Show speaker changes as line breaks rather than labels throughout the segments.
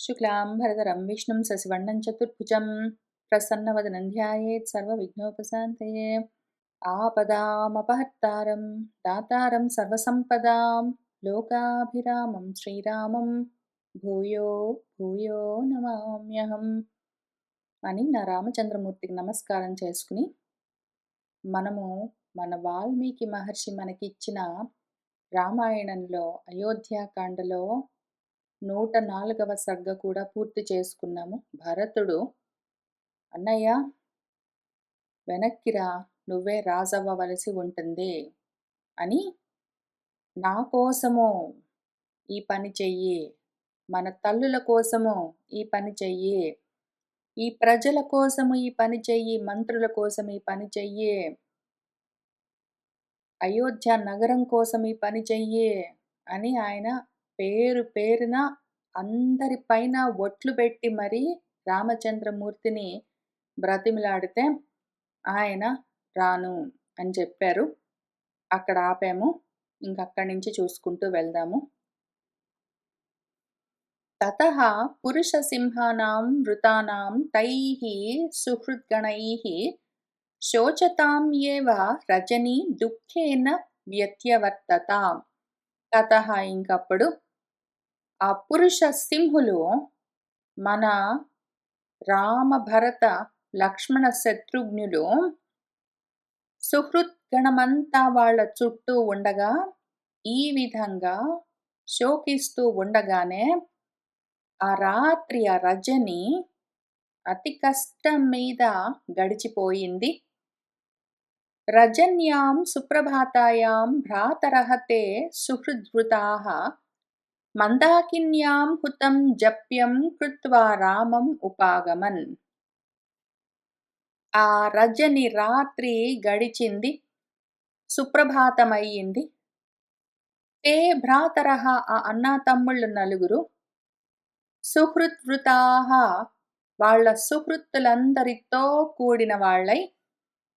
शुक्लाम्बरधरं विष्णुं शशिवर्णं चतुर्भुजं प्रसन्नवदनं ध्यायेत् सर्वविघ्नोपशान्तये। आपदामपहर्तारं दातारं सर्वसम्पदां लोकाभिरामं श्रीरामं భూయో భూయో నమామ్యహం అని నా రామచంద్రమూర్తికి నమస్కారం చేసుకుని మనము మన వాల్మీకి మహర్షి మనకిచ్చిన రామాయణంలో అయోధ్యాకాండలో 104వ సర్గ కూడా పూర్తి చేసుకున్నాము. భరతుడు అన్నయ్య వెనక్కిరా, నువ్వే రాజవ్వవలసి ఉంటుంది అని, నా కోసము ఈ పని చెయ్యి, మన తల్లుల కోసము ఈ పని చెయ్యి, ఈ ప్రజల కోసము ఈ పని చెయ్యి, మంత్రుల కోసం ఈ పని చెయ్యి, అయోధ్య నగరం కోసం ఈ పని చెయ్యి అని ఆయన పేరు పేరున అందరిపైన ఒట్లు పెట్టి మరీ రామచంద్రమూర్తిని బ్రతిమిలాడితే ఆయన రాను అని చెప్పారు. అక్కడ ఆపాము. ఇంకక్కడి నుంచి చూసుకుంటూ వెళ్దాము. తతః పురుషసింహానాం వృతానాం తైః సుహృద్గణైః శోచతాం ఏవ రజనీ దుఃఖేన వ్యత్యవర్తతాం. తతః ఇంకప్పుడు ఆ పురుష సింహులు మన రామ భరత లక్ష్మణ శత్రుఘ్నులు సుహృద్గణమంతా వాళ్ళ చుట్టూ ఉండగా ఈ విధంగా శోకిస్తూ ఉండగానే ఆ రాత్రి ఆ రజని అతి కష్టం మీద గడిచిపోయింది. రజన్యాం సుప్రభాతాయాం భ్రాతరహతే సుహృద్వృతాః మందాకిన్యాం హుతం జప్యం కృత్వా రామం ఉపాగమన్. ఆ రజని రాత్రి గడిచింది, సుప్రభాతమయ్యింది. తే భ్రాతరః ఆ అన్నా తమ్ముళ్ళు నలుగురు, సుహృద్వృతాః వాళ్ళ సుహృత్తులందరితో కూడిన వాళ్ళై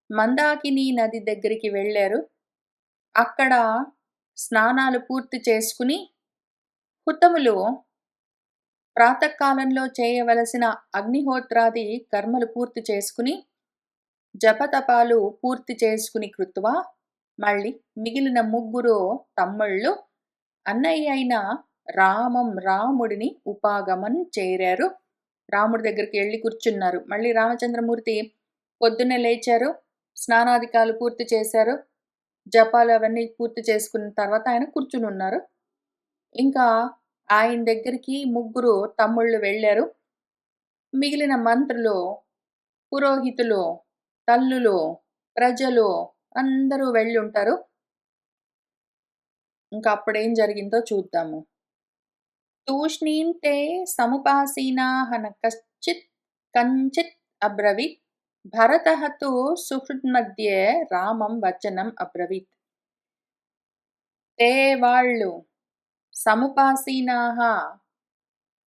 మందాకిని నది దగ్గరికి వెళ్ళారు. అక్కడ స్నానాలు పూర్తి చేసుకుని హుతములు ప్రాతకాలంలో చేయవలసిన అగ్నిహోత్రాది కర్మలు పూర్తి చేసుకుని జపతపాలు పూర్తి చేసుకుని కృత్వా మళ్ళీ మిగిలిన ముగ్గురు తమ్ముళ్ళు అన్నయ్య అయిన రాముడిని ఉపాగమన్ చేరారు. రాముడి దగ్గరికి వెళ్ళి కూర్చున్నారు. మళ్ళీ రామచంద్రమూర్తి పొద్దున్నే లేచారు, స్నానాధికాలు పూర్తి చేశారు, జపాలు అవన్నీ పూర్తి చేసుకున్న తర్వాత ఆయన కూర్చుని ఉన్నారు. ఇంకా ఆయన దగ్గరికి ముగ్గురు తమ్ముళ్ళు వెళ్ళారు. మిగిలిన మంత్రులు, పురోహితులు, తల్లులు, ప్రజలు అందరూ వెళ్ళి ఉంటారు. ఇంకా అప్పుడేం జరిగిందో చూద్దాము. తూష్ణీం తే సముపాసీనాః న కశ్చిత్ కంచిత్ అబ్రవీత్ భరతః తు సుహృద్మధ్యే రామం వచనం అబ్రవీత్. తే వాళ్ళు సముపాసీనాః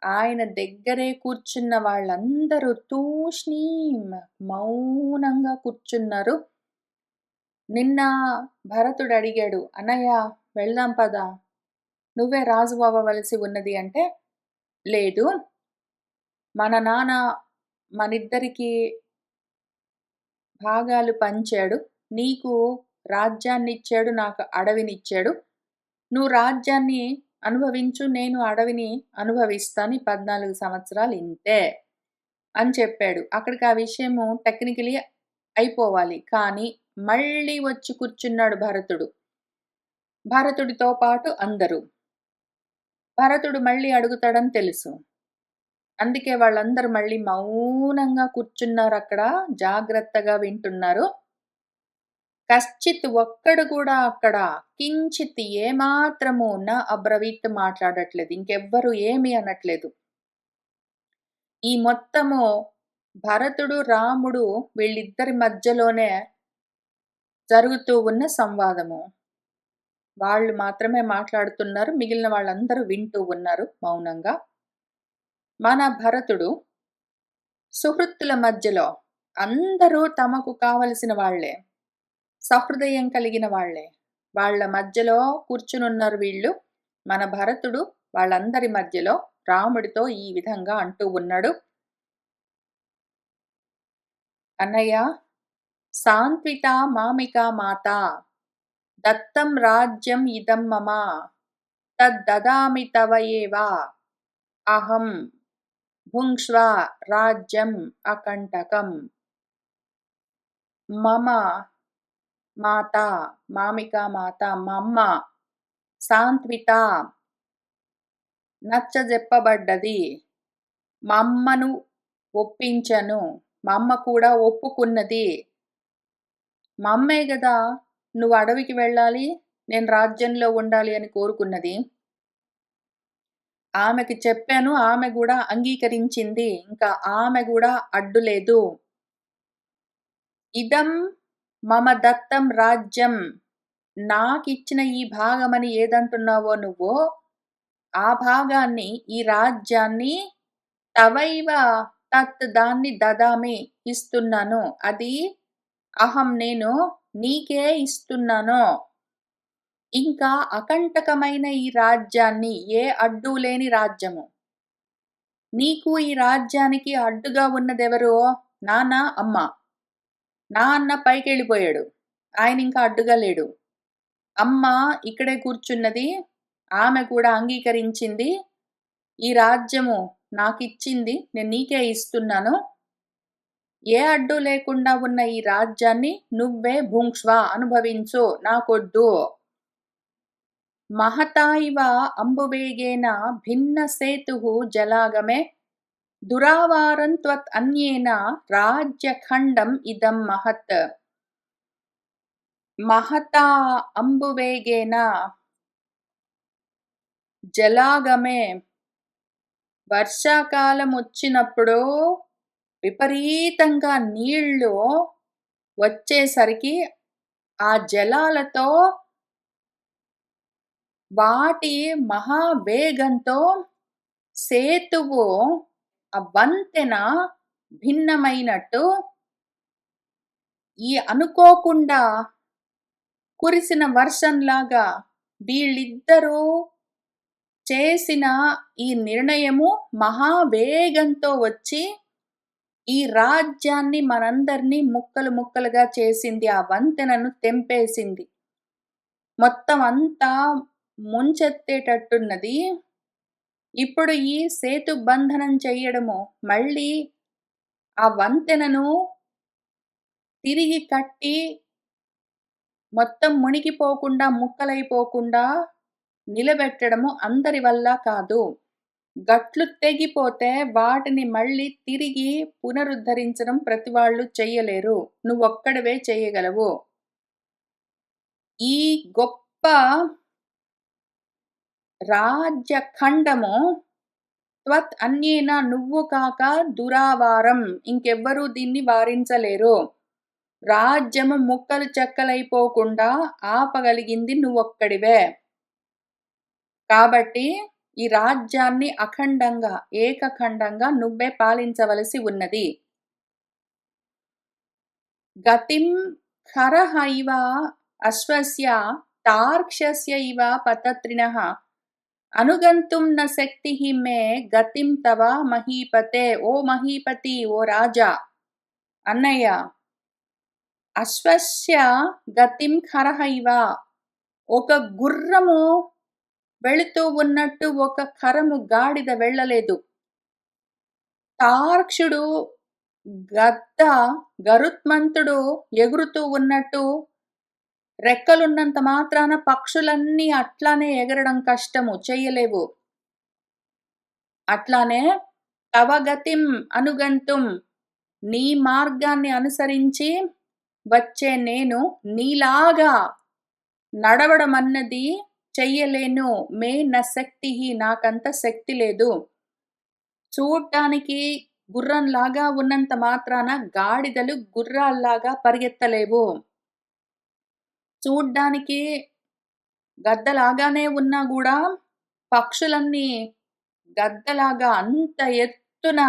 ఆయన దగ్గరే కూర్చున్న వాళ్ళందరూ తూష్ణీం మౌనంగా కూర్చున్నారు. నిన్న భరతుడు అడిగాడు, అన్నయ్య వెళ్దాం పదా, నువ్వే రాజు అవ్వవలసి ఉన్నది అంటే, లేదు, మన నాన్న మనిద్దరికి భాగాలు పంచాడు, నీకు రాజ్యాన్ని ఇచ్చాడు, నాకు అడవినిచ్చాడు, నువ్వు రాజ్యాన్ని అనుభవించు, నేను అడవిని అనుభవిస్తాను, 14 సంవత్సరాలు ఇంతే అని చెప్పాడు. అక్కడికి ఆ విషయము టెక్నికలీ అయిపోవాలి. కానీ మళ్ళీ వచ్చి కూర్చున్నాడు భరతుడు, భరతుడితో పాటు అందరూ. భరతుడు మళ్ళీ అడుగుతాడని తెలుసు, అందుకే వాళ్ళందరూ మళ్ళీ మౌనంగా కూర్చున్నారు. అక్కడ జాగ్రత్తగా వింటున్నారు. కశ్చిత్ ఒక్కడు కూడా అక్కడ కించిత్ ఏమాత్రము నా అబ్రవీత్ మాట్లాడట్లేదు, ఇంకెవ్వరు ఏమి అనట్లేదు. ఈ మొత్తము భరతుడు రాముడు వీళ్ళిద్దరి మధ్యలోనే జరుగుతూ ఉన్న సంవాదము. వాళ్ళు మాత్రమే మాట్లాడుతున్నారు, మిగిలిన వాళ్ళందరూ వింటూ ఉన్నారు మౌనంగా. మన భరతుడు సుహృత్తుల మధ్యలో అందరూ తమకు కావలసిన వాళ్లే, సహృదయం కలిగిన వాళ్లే, వాళ్ళ మధ్యలో కూర్చునున్నారు వీళ్ళు. మన భరతుడు వాళ్ళందరి మధ్యలో రాముడితో ఈ విధంగా అంటూ ఉన్నాడు. అన్నయ్య, సాన్వితా మామికా మాతా దత్తం రాజ్యం ఇదం మమ తద్దదామి తవ ఏవ అహం భుంక్ష్వ రాజ్యం అకంటకం. మమ మాత, మామికా మాత, మా అమ్మ, సాన్విత నచ్చజెప్పబడ్డది. మా అమ్మను ఒప్పించను, మా అమ్మ కూడా ఒప్పుకున్నది. మా అమ్మే గదా నువ్వు అడవికి వెళ్ళాలి, నేను రాజ్యంలో ఉండాలి అని కోరుకున్నది. ఆమెకి చెప్పాను, ఆమె గూడా అంగీకరించింది. ఇంకా ఆమె గూడా అడ్డులేదు. ఇదం మమ దత్తం రాజ్యం, నాకిచ్చిన ఈ భాగమని ఏదంటున్నావో నువ్వు, ఆ భాగాన్ని, ఈ రాజ్యాన్ని తవైవ తత్ దాన్ని దదామి ఇస్తున్నాను. అది అహం నేను నీకే ఇస్తున్నాను. ఇంకా అకంటకమైన ఈ రాజ్యాన్ని, ఏ అడ్డు లేని రాజ్యము. నీకు ఈ రాజ్యానికి అడ్డుగా ఉన్నదెవరు? నాన్న, అమ్మ. నాన్న పైకెళ్ళిపోయాడు, ఆయన ఇంకా అడ్డుగా లేడు. అమ్మ ఇక్కడే కూర్చున్నది, ఆమె కూడా అంగీకరించింది. ఈ రాజ్యము నాకిచ్చింది, నేను నీకే ఇస్తున్నాను. ఏ అడ్డు లేకుండా ఉన్న ఈ రాజ్యాన్ని నువ్వే భుంక్ష్వ అనుభవించు, నాకొద్దు. మహతా ఇవ అంబువేగేన భిన్న సేతుః జలాగమే దురావారం త్వత్ అన్యేన రాజ్యఖండం ఇదం మహత్. మహతా అంబువేగేన జలాగమే, వర్షాకాలం వచ్చినప్పుడు విపరీతంగా నీళ్లు వచ్చేసరికి ఆ జలాలతో వాటి మహావేగంతో సేతువు, ఆ వంతెన భిన్నమైనట్టు ఈ అనుకోకుండా కురిసిన వర్షంలాగా వీళ్ళిద్దరూ చేసిన ఈ నిర్ణయము మహావేగంతో వచ్చి ఈ రాజ్యాన్ని, మనందరినీ ముక్కలు ముక్కలుగా చేసింది. ఆ వంతెనను తెంపేసింది. మొత్తం అంతా ముంచెత్తేటట్టున్నది. ఇప్పుడు ఈ సేతు బంధనం చెయ్యడము, మళ్ళీ ఆ వంతెనను తిరిగి కట్టి మొత్తం మునిగిపోకుండా, ముక్కలైపోకుండా నిలబెట్టడము అందరి వల్ల కాదు. గట్లు తెగిపోతే వాటిని మళ్ళీ తిరిగి పునరుద్ధరించడం ప్రతి వాళ్ళు చెయ్యలేరు, నువ్వొక్కడివే చెయ్యగలవు. ఈ గొప్ప రాజ్యఖండము త్వత్ అన్యేన, నువ్వు కాక, దురావారం, ఇంకెవ్వరూ దీన్ని వారించలేరు. రాజ్యము ముక్కలు చెక్కలైపోకుండా ఆపగలిగింది నువ్వొక్కడివే. కాబట్టి ఈ రాజ్యాన్ని అఖండంగా, ఏకఖండంగా నువ్వే పాలించవలసి ఉన్నది. గతిం ఖరః ఇవ అశ్వస్య తార్క్ష్యస్య ఇవ పతత్రిణః అనుగంతుం న శక్తిః మే గతిం తవ మహీపతే. ఓ మహీపతి, ఓ రాజా, అన్నయ్య, అశ్వస్య గతిం ఖరః ఇవ, ఒక గుర్రము వెళుతూ ఉన్నట్టు ఒక ఖరము, గాడిద వెళ్ళలేదు. తార్క్షుడు, గరుత్మంతుడు ఎగురుతూ ఉన్నట్టు, రెక్కలున్నంత మాత్రాన పక్షులన్నీ అట్లానే ఎగరడం కష్టము, చెయ్యలేవు. అట్లానే తవ గతిం అనుగంతుం, నీ మార్గాన్ని అనుసరించి వచ్చే నేను నీలాగా నడవడం అన్నది చెయ్యలేను. మే న శక్తి, నాకంత శక్తి లేదు. చూడ్డానికి గుర్రంలాగా ఉన్నంత మాత్రాన గాడిదలు గుర్రాల్లాగా పరిగెత్తలేవు. చూడ్డానికి గద్దలాగానే ఉన్నా కూడా పక్షులన్నీ గద్దలాగా అంత ఎత్తున,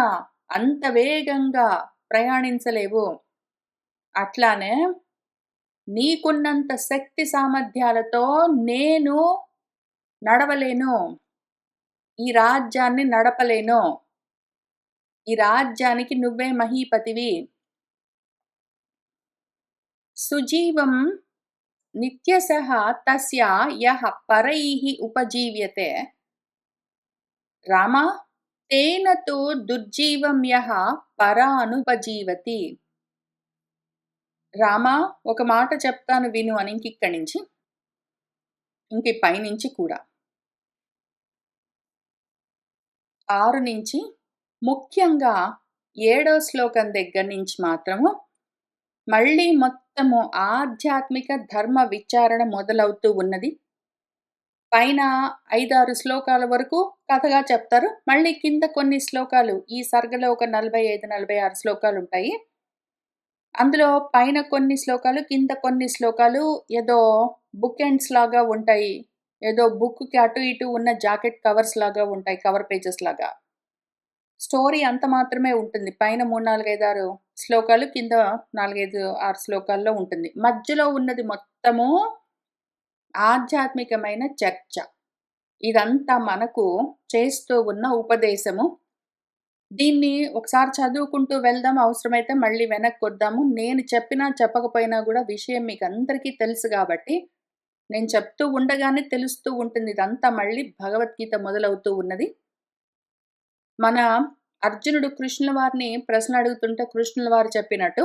అంత వేగంగా ప్రయాణించలేవు. అట్లానే నీకున్నంత శక్తి సామర్థ్యాలతో నేను నడవలేను. ఈ రాజ్యాన్ని నడపలేను. ఈ రాజ్యానికి నువ్వే మహీపతివి. సుజీవం నిత్యశః తస్య యః పరైః ఉపజీవ్యతే రామ తేన తు దుర్జీవం యః పరానుపజీవతి. రామా ఒక మాట చెప్తాను విను అని ఇంకిక్కడి నుంచి, ఇంక ఈ పైనుంచి కూడా. 6 నుంచి ముఖ్యంగా 7వ శ్లోకం దగ్గర నుంచి మాత్రము మళ్ళీ మొత్తము ఆధ్యాత్మిక ధర్మ విచారణ మొదలవుతూ ఉన్నది. పైన 5, 6 శ్లోకాల వరకు కథగా చెప్తారు. మళ్ళీ కింద కొన్ని శ్లోకాలు ఈ సర్గలో ఒక 45, 46 శ్లోకాలుంటాయి. అందులో పైన కొన్ని శ్లోకాలు, కింద కొన్ని శ్లోకాలు ఏదో బుక్ ఎండ్స్ లాగా ఉంటాయి. ఏదో బుక్‌కి అటు ఇటు ఉన్న జాకెట్ కవర్స్ లాగా ఉంటాయి. కవర్ పేజెస్ లాగా. స్టోరీ అంత మాత్రమే ఉంటుంది. పైన 3, 4, 5, 6 శ్లోకాలు, కింద 4, 5, 6 శ్లోకాల్లో ఉంటుంది. మధ్యలో ఉన్నది మొత్తము ఆధ్యాత్మికమైన చర్చ. ఇదంతా మనకు చేస్తూ ఉన్న ఉపదేశము. దీన్ని ఒకసారి చదువుకుంటూ వెళ్దాం. అవసరమైతే మళ్ళీ వెనక్కొద్దాము. నేను చెప్పినా చెప్పకపోయినా గూడా విషయం మీకందరికీ తెలుసు గాబట్టి, నేను చెప్తూ ఉండగానే తెలుస్తూ ఉంటుంది. ఇదంతా మళ్ళీ భగవద్గీత మొదలవుతూ ఉన్నది. మన అర్జునుడు కృష్ణుల వారిని ప్రశ్న అడుగుతుంటే కృష్ణుల వారు చెప్పినట్టు,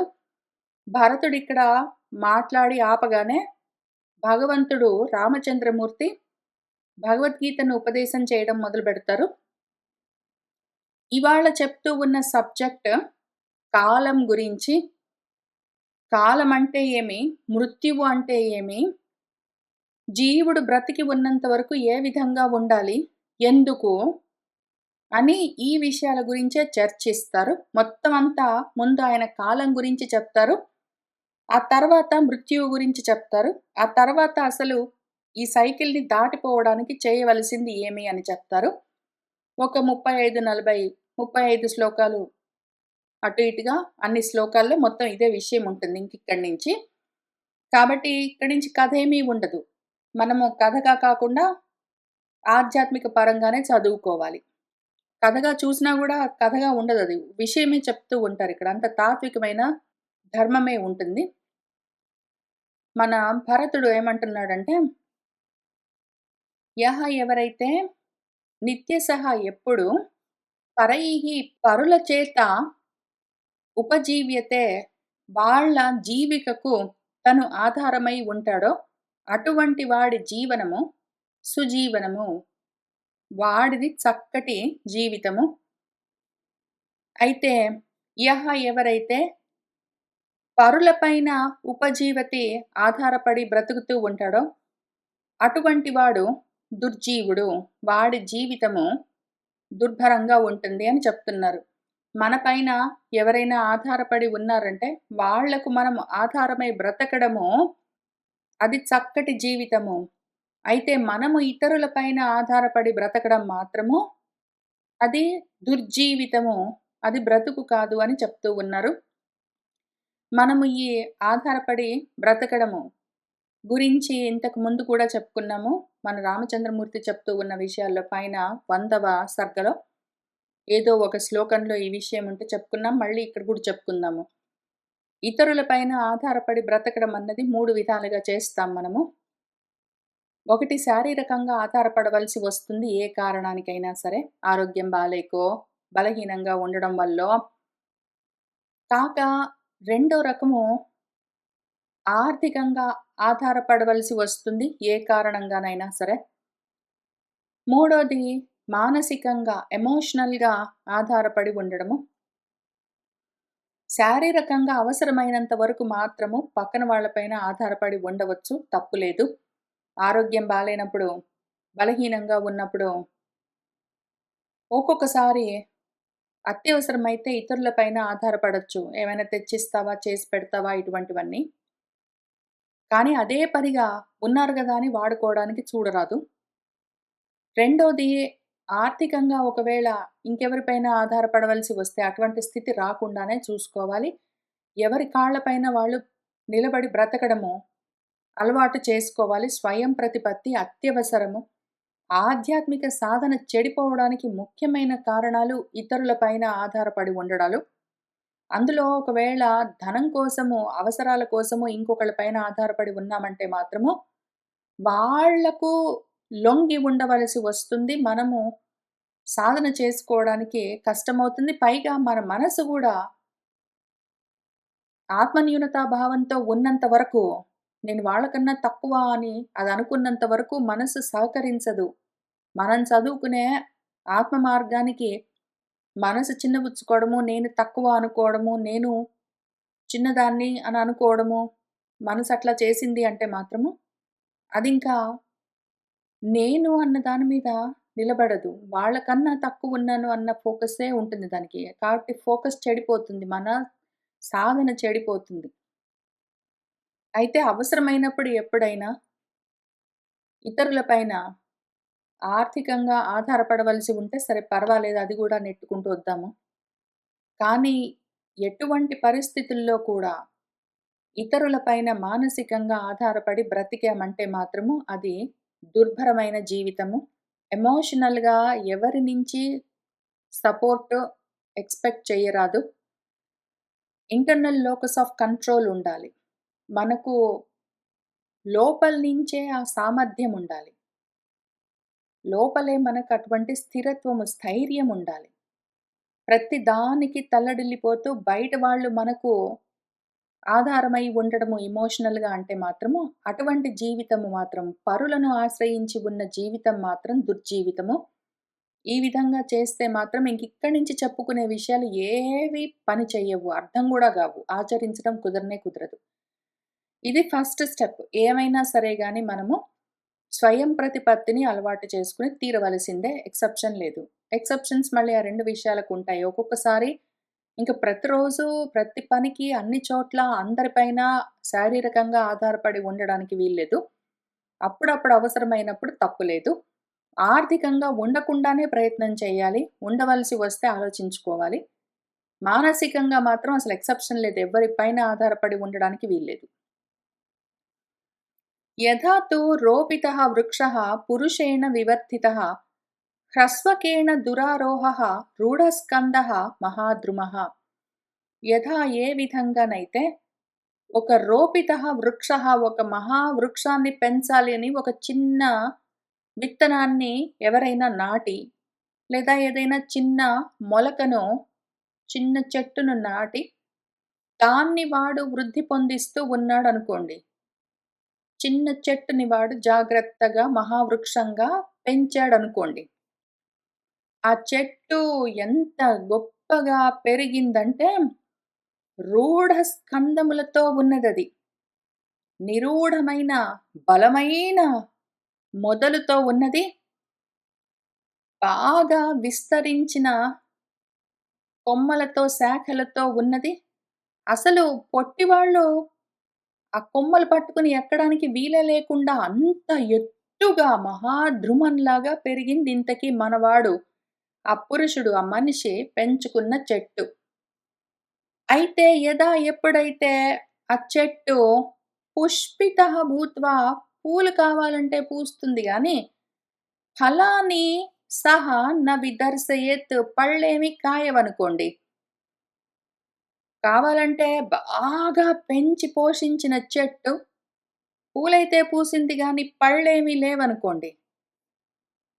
భరతుడిక్కడ మాట్లాడి ఆపగానే భగవంతుడు రామచంద్రమూర్తి భగవద్గీతను ఉపదేశం చేయడం మొదలుపెడతారు. ఇవాళ చెప్తూ ఉన్న సబ్జెక్ట్ కాలం గురించి. కాలం అంటే ఏమి? మృత్యువు అంటే ఏమి? జీవుడు బ్రతికి ఉన్నంత వరకు ఏ విధంగా ఉండాలి? ఎందుకు? అని ఈ విషయాల గురించే చర్చిస్తారు. మొత్తం అంతా ముందు ఆయన కాలం గురించి చెప్తారు. ఆ తర్వాత మృత్యువు గురించి చెప్తారు. ఆ తర్వాత అసలు ఈ సైకిల్‌ని దాటిపోవడానికి చేయవలసింది ఏమి అని చెప్తారు. ఒక 35, 40, 35 శ్లోకాలు అటు ఇటుగా అన్ని శ్లోకాల్లో మొత్తం ఇదే విషయం ఉంటుంది ఇంకిక్కడి నుంచి. కాబట్టి ఇక్కడి నుంచి కథ ఏమీ ఉండదు. మనము కథగా కాకుండా ఆధ్యాత్మిక పరంగానే చదువుకోవాలి. కథగా చూసినా గూడా కథగా ఉండదది. విషయమే చెప్తూ ఉంటారిక్కడ. అంత తాత్వికమైన ధర్మమే ఉంటుంది. మన భరతుడు ఏమంటున్నాడంటే, ఎవరైతే నిత్యశః ఎప్పుడు పరైః పరుల చేత ఉపజీవ్యతే వాళ్ళ జీవికకు తను ఆధారమై ఉంటాడో, అటువంటి వాడి జీవనము సుజీవనము. వాడిది చక్కటి జీవితము. అయితే ఎవరైతే పరులపైన ఉపజీవతి ఆధారపడి బ్రతుకుతూ ఉంటాడో, అటువంటి వాడు దుర్జీవుడు. వాడి జీవితము దుర్భరంగా ఉంటుంది అని చెప్తున్నారు. మన పైన ఎవరైనా ఆధారపడి ఉన్నారంటే, వాళ్లకు మనం ఆధారమై బ్రతకడము అది చక్కటి జీవితము. అయితే మనము ఇతరుల పైన ఆధారపడి బ్రతకడం మాత్రము అది దుర్జీవితము. అది బ్రతుకు కాదు అని చెప్తూ ఉన్నారు. మనము ఈ ఆధారపడి బ్రతకడము గురించి ఇంతకు ముందు కూడా చెప్పుకున్నాము. మన రామచంద్రమూర్తి చెప్తూ ఉన్న విషయాల్లో పైన 100వ సర్గలో ఏదో ఒక శ్లోకంలో ఈ విషయం ఉంటే చెప్పుకున్నాం. మళ్ళీ ఇక్కడ కూడా చెప్పుకుందాము. ఇతరుల పైన ఆధారపడి బ్రతకడం అన్నది 3 విధాలుగా చేస్తాం మనము. ఒకటి శారీరకంగా ఆధారపడవలసి వస్తుంది ఏ కారణానికైనా సరే. ఆరోగ్యం బాలేకో, బలహీనంగా ఉండడం వల్లో. కాక రెండో రకము ఆర్థికంగా ఆధారపడవలసి వస్తుంది ఏ కారణంగానైనా సరే. మూడోది మానసికంగా, ఎమోషనల్‌గా ఆధారపడి ఉండడము. శారీరకంగా అవసరమైనంత వరకు మాత్రము పక్కన వాళ్ళపైన ఆధారపడి ఉండవచ్చు. తప్పులేదు. ఆరోగ్యం బాలేనప్పుడు, బలహీనంగా ఉన్నప్పుడు ఒక్కొక్కసారి అత్యవసరమైతే ఇతరుల పైన ఆధారపడొచ్చు. ఏమైనా తెచ్చిస్తావా? చేసి పెడతావా? ఇటువంటివన్నీ. కానీ అదే పనిగా ఉన్నారు గదా అని వాడుకోవడానికి చూడరాదు. రెండోది ఆర్థికంగా ఒకవేళ ఇంకెవరిపైన ఆధారపడవలసి వస్తే అటువంటి స్థితి రాకుండానే చూసుకోవాలి. ఎవరి కాళ్ళపైన వాళ్ళు నిలబడి బ్రతకడము అలవాటు చేసుకోవాలి. స్వయం ప్రతిపత్తి అత్యవసరము. ఆధ్యాత్మిక సాధన చెడిపోవడానికి ముఖ్యమైన కారణాలు ఇతరుల పైన ఆధారపడి ఉండడాలు. అందులో ఒకవేళ ధనం కోసము, అవసరాల కోసము ఇంకొకళ్ళ పైన ఆధారపడి ఉన్నామంటే మాత్రము, వాళ్లకు లొంగి ఉండవలసి వస్తుంది. మనము సాధన చేసుకోవడానికి కష్టమవుతుంది. పైగా మన మనసు గూడా ఆత్మన్యూనతా భావంతో ఉన్నంత వరకు, నేను వాళ్ళకన్నా తక్కువ అని అదనుకున్నంత వరకు మనసు సహకరించదు. మనం చదువుకునే ఆత్మ మార్గానికి మనసు చిన్నబుచ్చుకోవడము, నేను తక్కువ అనుకోవడము, నేను చిన్నదాన్ని అని అనుకోవడము, మనసు అట్లా చేసింది అంటే మాత్రము, అదింకా నేను అన్న దాని మీద నిలబడదు. వాళ్ళకన్నా తక్కువున్నాను అన్న ఫోకస్సే ఉంటుంది దానికి. కాబట్టి ఫోకస్ చెడిపోతుంది. మన సాధన చెడిపోతుంది. అయితే అవసరమైనప్పుడు ఎప్పుడైనా ఇతరుల పైన ఆర్థికంగా ఆధారపడవలసి ఉంటే సరే పర్వాలేదు, అది గూడా నెట్టుకుంటూ వద్దాము. కానీ ఎటువంటి పరిస్థితుల్లో కూడా ఇతరుల పైన మానసికంగా ఆధారపడి బ్రతికామంటే మాత్రము అది దుర్భరమైన జీవితము. ఎమోషనల్‌గా ఎవరి నుంచి సపోర్ట్ ఎక్స్‌పెక్ట్ చేయరాదు. ఇంటర్నల్ లోకస్ ఆఫ్ కంట్రోల్ ఉండాలి. మనకు లోపల నుంచే ఆ సామర్థ్యం ఉండాలి. లోపలే మనకు అటువంటి స్థిరత్వము, స్థైర్యం ఉండాలి. ప్రతి దానికి తల్లడిల్లిపోతూ బయట వాళ్ళు మనకు ఆధారమై ఉండడము ఎమోషనల్‌గా అంటే మాత్రము, అటువంటి జీవితము మాత్రం పరులను ఆశ్రయించి ఉన్న జీవితం మాత్రం దుర్జీవితము. ఈ విధంగా చేస్తే మాత్రం ఇంకిక్కడి నుంచి చెప్పుకునే విషయాలు ఏవి పని చెయ్యవు. అర్థం గూడా గావు. ఆచరించడం కుదరనే కుదరదు. ఇది ఫస్ట్ స్టెప్. ఏమైనా సరే గాని మనము స్వయం ప్రతిపత్తిని అలవాటు చేసుకొని తీరవలసిందే. ఎక్సెప్షన్ లేదు. ఎక్సెప్షన్స్ మళ్ళీ ఆ 2 విషయాలకుంటాయి. ఒక్కొక్కసారి ఇంక ప్రతిరోజు, ప్రతి పనికి, అన్ని చోట్ల అందరిపైన శారీరకంగా ఆధారపడి ఉండడానికి వీల్లేదు. అప్పుడప్పుడు అవసరమైనప్పుడు తప్పులేదు. ఆర్థికంగా ఉండకుండానే ప్రయత్నం చేయాలి. ఉండవలసి వస్తే ఆలోచించుకోవాలి. మానసికంగా మాత్రం అసలు ఎక్సెప్షన్ లేదు. ఎవ్వరి పైన ఆధారపడి ఉండడానికి వీల్లేదు. యథా తు రోపితః వృక్షః పురుషేణ వివర్ధితః హ్రస్వకేన దురారోహః రూఢస్కందః మహాద్రుమః. యథా ఏ విధంగానైతే ఒక రోపితః వృక్షః, ఒక మహావృక్షాన్ని పెంచాలి అని ఒక చిన్న విత్తనాన్ని ఎవరైనా నాటి, లేదా ఏదైనా చిన్న మొలకను, చిన్న చెట్టును నాటి, దాన్ని వాడు వృద్ధి పొందిస్తూ ఉన్నాడనుకోండి. చిన్న చెట్టుని వాడు జాగ్రత్తగా మహావృక్షంగా పెంచాడనుకోండి. ఆ చెట్టు ఎంత గొప్పగా పెరిగిందంటే, రూఢ స్కందములతో ఉన్నదది. నిరూఢమైన, బలమైన మొదలుతో ఉన్నది. బాగా విస్తరించిన కొమ్మలతో, శాఖలతో ఉన్నది. అసలు పొట్టివాళ్ళు ఆ కొమ్మలు పట్టుకొని ఎక్కడానికి వీలే లేకుండా అంత ఎత్తుగా మహాద్రుమంలాగా పెరిగింది ఇంతకీ మనవాడు. ఆ పురుషుడు, ఆ మనిషి పెంచుకున్న చెట్టు. అయితే ఎప్పుడైతే ఆ చెట్టు పుష్పితః భూత్వా, పూలు కావాలంటే పూస్తుంది గానీ, ఫలాని సహ న విదర్శయేత్, పళ్ళేమి కాయవనుకోండి. కావాలంటే బాగా పెంచి పోషించిన చెట్టు, పూలైతే పూసింది గానీ పళ్ళేమీ లేవనుకోండి.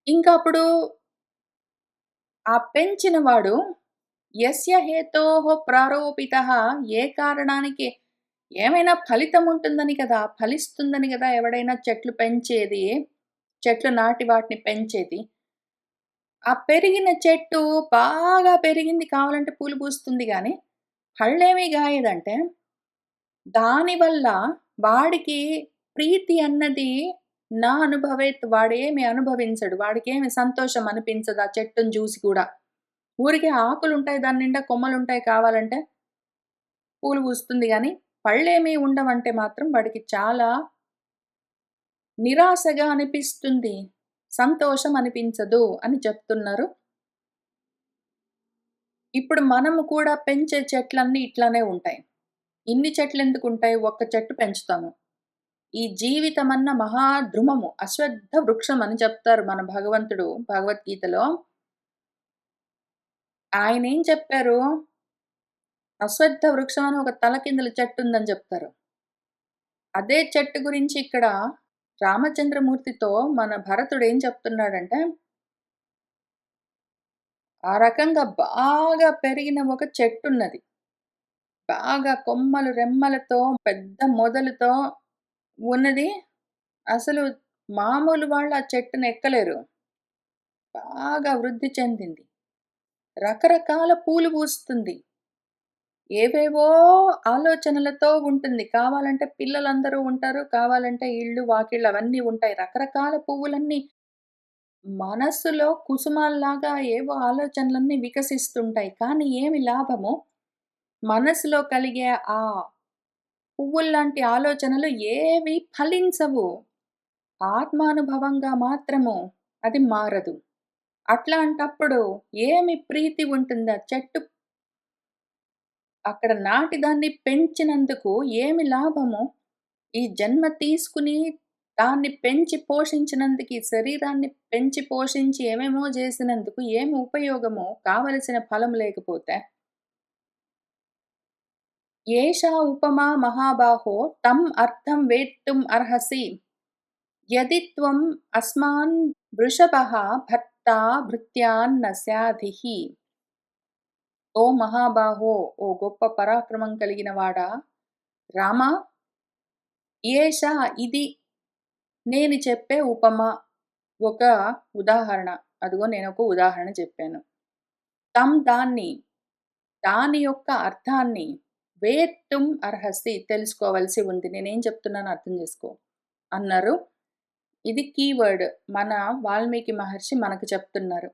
ఇంకప్పుడు ఆ పెంచిన వాడు యస్య హేతోః ప్రారోపితః, ఏ కారణానికి ఏమైనా ఫలితం ఉంటుందని కదా! ఫలిస్తుందని గదా ఎవడైనా చెట్లు పెంచేది. చెట్లు నాటి వాటిని పెంచేది. ఆ పెరిగిన చెట్టు బాగా పెరిగింది, కావాలంటే పూలు పూస్తుంది గానీ, పళ్ళేమి గాయదంటే, దానివల్ల వాడికి ప్రీతి అన్నది నా అనుభవేత్, వాడేమి అనుభవించడు. వాడికేమి సంతోషం అనిపించదు ఆ చెట్టుని జూసి కూడా. ఊరికే ఆకులుంటాయి, దాని నిండా కొమ్మలుంటాయి, కావాలంటే పూలు పూస్తుంది గానీ, పళ్ళేమి ఉండవంటే మాత్రం వాడికి చాలా నిరాశగా అనిపిస్తుంది. సంతోషం అనిపించదు అని చెప్తున్నారు. ఇప్పుడు మనము కూడా పెంచే చెట్లన్నీ ఇట్లానే ఉంటాయి. ఇన్ని చెట్లెందుకుంటాయి? ఒక్క చెట్టు పెంచుతాము. ఈ జీవితమన్న మహాద్రుమము, అశ్వత్థ వృక్షం అని చెప్తారు మన భగవంతుడు భగవద్గీతలో. ఆయనేం చెప్పారు? అశ్వత్థ వృక్షం అని ఒక తలకిందుల చెట్టుందని చెప్తారు. అదే చెట్టు గురించి ఇక్కడ రామచంద్రమూర్తితో మన భరతుడు ఏం చెప్తున్నాడంటే, ఆ రకంగా బాగా పెరిగిన ఒక చెట్టున్నది. బాగా కొమ్మలు, రెమ్మలతో, పెద్ద మొదలుతో ఉన్నది. అసలు మామూలు వాళ్ళు ఆ చెట్టుని ఎక్కలేరు. బాగా వృద్ధి చెందింది. రకరకాల పూలు పూస్తుంది. ఏవేవో ఆలోచనలతో ఉంటుంది. కావాలంటే పిల్లలందరూ ఉంటారు. కావాలంటే ఇళ్ళు, వాకిళ్ళు అవన్నీ ఉంటాయి. రకరకాల పువ్వులన్నీ మనస్సులో కుసుమాల్లాగా ఏవో ఆలోచనలన్నీ వికసిస్తుంటాయి. కానీ ఏమి లాభము? మనసులో కలిగే ఆ పువ్వుల్లాంటి ఆలోచనలు ఏవి ఫలించవు. ఆత్మానుభవంగా మాత్రము అది మారదు. అట్లాంటప్పుడు ఏమి ప్రీతి ఉంటుంది? ఆ చెట్టు అక్కడ నాటి దాన్ని పెంచినందుకు ఏమి లాభము? ఈ జన్మ తీసుకుని దాన్ని పెంచి పోషించినందుకు, ఈ శరీరాన్ని పెంచి పోషించి ఏమేమో జేసినందుకు ఏమి ఉపయోగము? కావలసిన ఫలం లేకపోతే? ఏషా ఉపమా మహాబాహో తం అర్థం వేత్తుం అర్హసి. యది త్వం అస్మాన్ వృషభః భర్తా భృత్యాన్న స్యాధిః. ఓ మహాబాహో! ఓ గొప్ప పరాక్రమం కలిగిన వాడా! రామా! ఏష ఇది నేను చెప్పే ఉపమ. ఒక ఉదాహరణ. అదిగో నేనొక ఉదాహరణ చెప్పాను. దాన్ని, దాని యొక్క అర్థాన్ని వేత్తుం అర్హసి తెలుసుకోవాల్సి ఉంది. నేనేం చెప్తున్నానో అర్థం చేసుకో అన్నారు. ఇది కీవర్డ్. మన వాల్మీకి మహర్షి మనకు చెప్తున్నారు.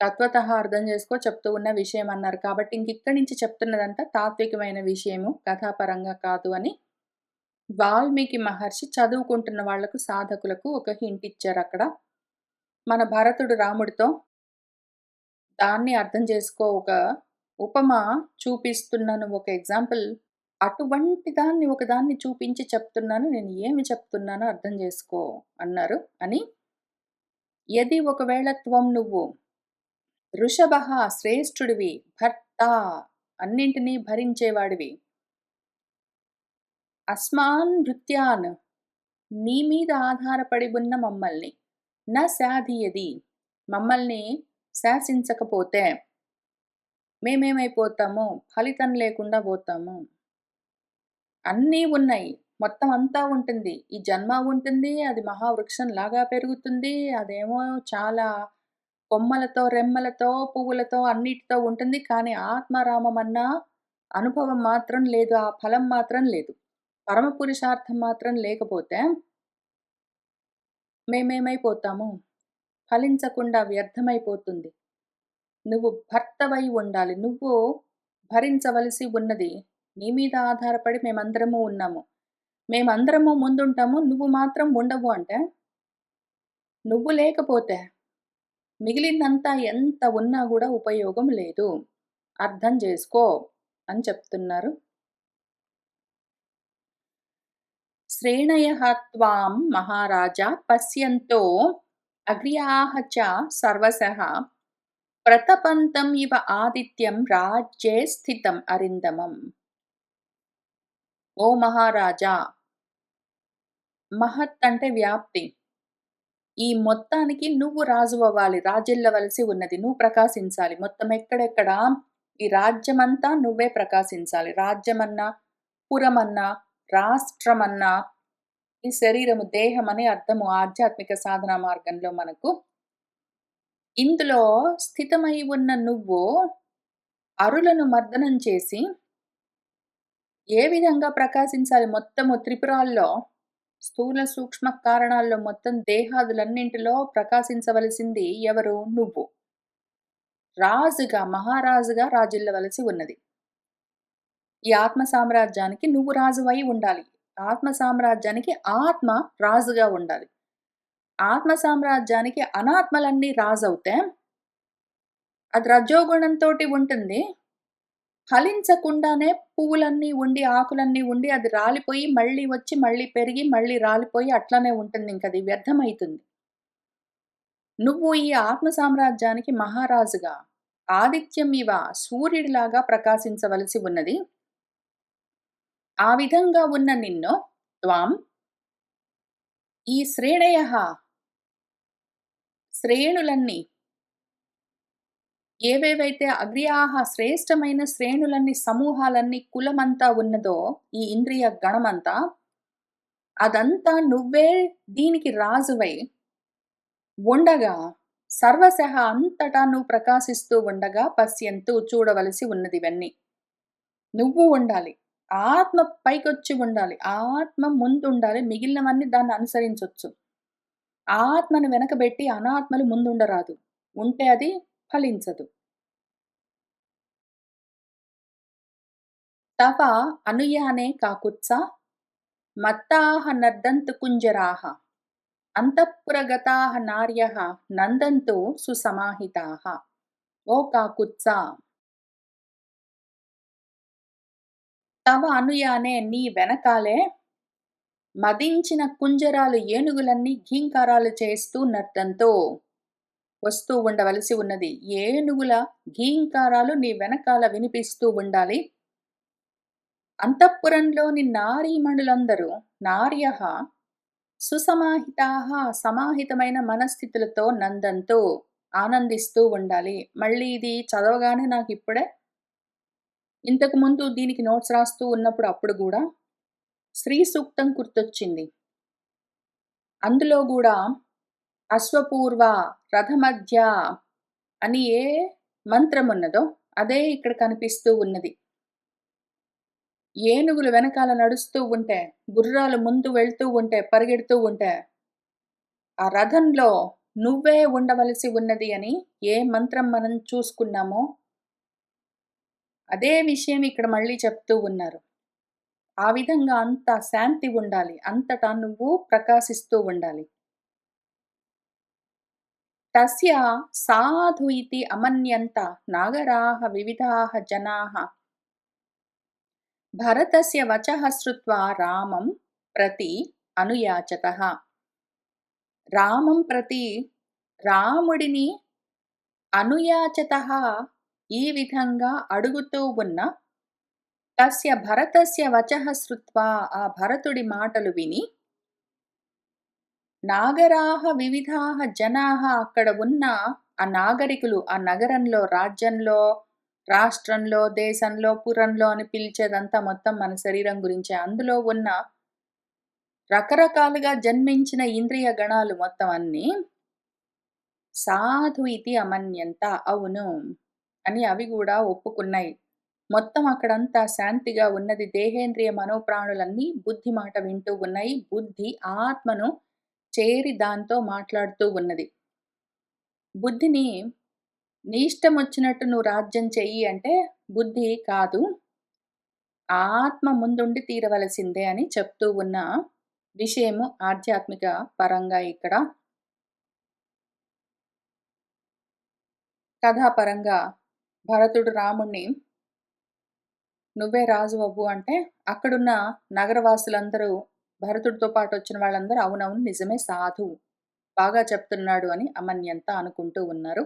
తత్వతః అర్థం చేసుకో చెప్తూ ఉన్న విషయం అన్నారు. కాబట్టి ఇంకిక్కడి నుంచి చెప్తున్నదంతా తాత్వికమైన విషయము, కథాపరంగా కాదు అని వాల్మీకి మహర్షి చదువుకుంటున్న వాళ్లకు, సాధకులకు ఒక హింట్ ఇచ్చారక్కడ. మన భరతుడు రాముడితో దాన్ని అర్థం చేసుకో ఒక ఉపమ చూపిస్తున్నాను, ఒక ఎగ్జాంపుల్. అటువంటి దాన్ని ఒకదాన్ని చూపించి చెప్తున్నాను. నేను ఏమి చెప్తున్నానో అర్థం చేసుకో అన్నారు అని. యది ఒకవేళ త్వం నువ్వు వృషభః శ్రేష్ఠుడివి, భర్త అన్నింటినీ భరించేవాడివి, అస్మాన్ భృత్యాన్ నీ మీద ఆధారపడి ఉన్న మమ్మల్ని, న శాధీయది మమ్మల్ని శాసించకపోతే మేమేమైపోతాము? ఫలితం లేకుండా పోతాము. అన్నీ ఉన్నాయి. మొత్తం అంతా ఉంటుంది. ఈ జన్మ ఉంటుంది. అది మహావృక్షంలాగా పెరుగుతుంది. అదేమో చాలా కొమ్మలతో, రెమ్మలతో, పువ్వులతో అన్నిటితో ఉంటుంది. కానీ ఆత్మారామమన్న అనుభవం మాత్రం లేదు. ఆ ఫలం మాత్రం లేదు. పరమ పురుషార్థం మాత్రం లేకపోతే మేమేమైపోతాము? ఫలించకుండా వ్యర్థమైపోతుంది. నువ్వు భర్తవై ఉండాలి. నువ్వు భరించవలసి ఉన్నది. నీ మీద ఆధారపడి మేమందరము ఉన్నాము. మేమందరము ముందుంటాము. నువ్వు మాత్రం ఉండవు అంటే, నువ్వు లేకపోతే మిగిలిందంతా ఎంత ఉన్నా గూడా ఉపయోగం లేదు. అర్థం జేసుకో అని చెప్తున్నారు. శ్రేణయః త్వాం మహారాజా పశ్యంతో అగ్ర్యాః చ సర్వశః ప్రతపంతం ఇవ ఆదిత్యం రాజ్యే స్థితం అరిందమం. ఓ మహారాజా! మహత్ అంటే వ్యాప్తి. ఈ మొత్తానికి నువ్వు రాజువవ్వాలి. రాజిల్లవలసి ఉన్నది. నువ్వు ప్రకాశించాలి. మొత్తం ఎక్కడెక్కడ ఈ రాజ్యమంతా నువ్వే ప్రకాశించాలి. రాజ్యమన్నా, పురమన్నా, రాష్ట్రమన్నా, ఈ శరీరము, దేహం అనే అర్థము ఆధ్యాత్మిక సాధనా మార్గంలో మనకు. ఇందులో స్థితమై ఉన్న నువ్వు అరులను మర్దనం చేసి ఏ విధంగా ప్రకాశించాలి? మొత్తము త్రిపురాల్లో, స్థూల సూక్ష్మ కారణాల్లో మొత్తం దేహాదులన్నింటిలో ప్రకాశించవలసింది ఎవరు? నువ్వు. రాజుగా, మహారాజుగా రాజిల్లవలసి ఉన్నది. ఈ ఆత్మ సామ్రాజ్యానికి నువ్వు రాజువై ఉండాలి. ఆత్మ సామ్రాజ్యానికి ఆత్మ రాజుగా ఉండాలి. ఆత్మ సామ్రాజ్యానికి అనాత్మలన్నీ రాజవుతే అది రజోగుణంతోటి ఉంటుంది. ఫలించకుండానే పువ్వులన్నీ ఉండి, ఆకులన్నీ ఉండి అది రాలిపోయి, మళ్ళీ వచ్చి, మళ్ళీ పెరిగి, మళ్ళీ రాలిపోయి అట్లనే ఉంటుందింకది వ్యర్థమైతుంది. నువ్వు ఈ ఆత్మ సామ్రాజ్యానికి మహారాజుగా, ఆదిత్యం ఇవ సూర్యుడిలాగా ప్రకాశించవలసి ఉన్నది. ఆ విధంగా ఉన్న నిన్ను త్వాం ఈ శ్రేణయః శ్రేణులన్నీ ఏవేవైతే అగ్ర్యాః శ్రేష్టమైన శ్రేణులన్నీ, సమూహాలన్నీ, కులమంతా ఉన్నదో ఈ ఇంద్రియ గణమంతా, అదంతా నువ్వే దీనికి రాజువై ఉండగా, సర్వశః అంతటా నువ్వు ప్రకాశిస్తూ ఉండగా పశ్యంతు చూడవలసి ఉన్నదివన్నీ. నువ్వు ఉండాలి. ఆత్మ పైకొచ్చి ఉండాలి. ఆత్మ ముందుండాలి. మిగిలినవన్నీ దాన్ని అనుసరించొచ్చు. ఆత్మను వెనకబెట్టి అనాత్మలు ముందుండరాదు. ఉంటే అది ఫలించదు. తవ అనుయానే కాకుత్సా మత్తాః నర్దంతు కుంజరాః అంతఃపురగతాః నార్యః నందంతు సుసమాహితాః. ఓ కాకుత్సా! తవ అనుయానే నీ వెనకాలే మదించిన కుంజరాలు ఏనుగులన్నీ ఘీంకారాలు చేస్తూ నర్తంతో వస్తూ ఉండవలసి ఉన్నది. ఏనుగుల ఘీంకారాలు నీ వెనకాల వినిపిస్తూ ఉండాలి. అంతఃపురంలోని నారీమణులందరూ నార్యః సుసమాహితాః సమాహితమైన మనస్థితులతో నందంతో ఆనందిస్తూ ఉండాలి. మళ్ళీ ఇది చదవగానే నాకిప్పుడే ఇంతకుముందు దీనికి నోట్స్ రాస్తూ ఉన్నప్పుడు అప్పుడు గూడా శ్రీ సూక్తం గుర్తొచ్చింది. అందులో గూడా అశ్వపూర్వ, రథమధ్య అని ఏ మంత్రమున్నదో అదే ఇక్కడ కనిపిస్తూ ఉన్నది. ఏనుగులు వెనకాల నడుస్తూ ఉంటే, గుర్రాలు ముందు వెళ్తూ ఉంటే, పరిగెడుతూ ఉంటే, ఆ రథంలో నువ్వే ఉండవలసి ఉన్నది అని ఏ మంత్రం మనం చూసుకున్నామో, అదే విషయం ఇక్కడ మళ్ళీ చెప్తూ ఉన్నారు. ఆ విధంగా అంత శాంతి ఉండాలి. అంతటా నువ్వు ప్రకాశిస్తూ ఉండాలి. తస్య సాధు ఇతి అమన్యంత నాగరాః వివిధాః జనాః భరతస్య వచః శ్రుత్వా రామం ప్రతి అనుయాచతః. రామం ప్రతి రాముడిని అనుయాచతః ఈ విధంగా అడుగుతూ ఉన్న తస్య భరతస్య వచః శ్రుత్వా ఆ భరతుడి మాటలు విని నాగరాః వివిధాః జనాః అక్కడ ఉన్న ఆ నాగరికులు ఆ నగరంలో, రాజ్యంలో, రాష్ట్రంలో, దేశంలో, పురంలో అని పిలిచేదంతా మొత్తం మన శరీరం గురించే. అందులో ఉన్న రకరకాలుగా జన్మించిన ఇంద్రియ గణాలు మొత్తం అన్నీ సాధు ఇతి అమన్యంత అవును అని అవి గూడా ఒప్పుకున్నాయి. మొత్తం అక్కడంతా శాంతిగా ఉన్నది. దేహేంద్రియ మనోప్రాణులన్నీ బుద్ధి మాట వింటూ ఉన్నాయి. బుద్ధి ఆత్మను చేరి దాంతో మాట్లాడుతూ ఉన్నది. బుద్ధిని నీ ఇష్టమొచ్చినట్టు నువ్వు రాజ్యం చెయ్యి అంటే బుద్ధి కాదు. ఆత్మ ముందుండి తీరవలసిందే అని చెప్తూ ఉన్న విషయము ఆధ్యాత్మిక పరంగా ఇక్కడ. కథాపరంగా భరతుడు రాముణ్ణి నువ్వే రాజువవ్వు అంటే అక్కడున్న నగరవాసులందరూ భరతుడితో పాటొచ్చిన వాళ్ళందరూ అవునవును నిజమే సాధువు. బాగా చెప్తున్నాడు అని అమన్యంత అనుకుంటూ ఉన్నారు.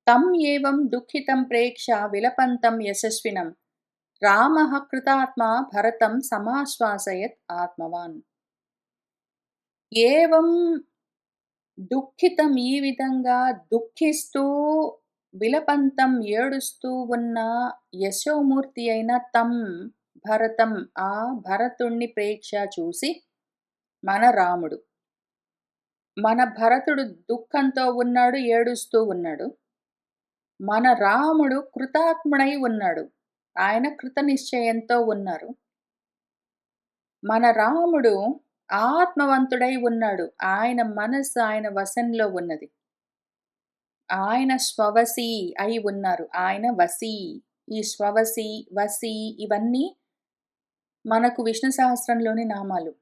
తం ఏవం దుఃఖితం ప్రేక్ష విలపంతం యశస్వినం రామః కృతాత్మా భరతం సమాశ్వాసయత్ ఆత్మవాన్. ఏవం దుఃఖితం ఈ విధంగా దుఃఖిస్తూ విలపంతం ఏడుస్తూ ఉన్న యశోమూర్తి అయిన తం భరతం ఆ భరతుణ్ణి ప్రేక్ష చూసి మన రాముడు. మన భరతుడు దుఃఖంతో ఉన్నాడు, ఏడుస్తూ ఉన్నాడు. మన రాముడు కృతాత్ముడై ఉన్నాడు. ఆయన కృతనిశ్చయంతో ఉన్నారు. మన రాముడు ఆత్మవంతుడై ఉన్నాడు. ఆయన మనస్సు ఆయన వశంలో ఉన్నది. ఆయన స్వవశీ అయి ఉన్నారు. ఆయన వశీ. ఈ స్వవశీ, వశీ ఇవన్నీ మనకు విష్ణు సహస్రంలోని నామాలు.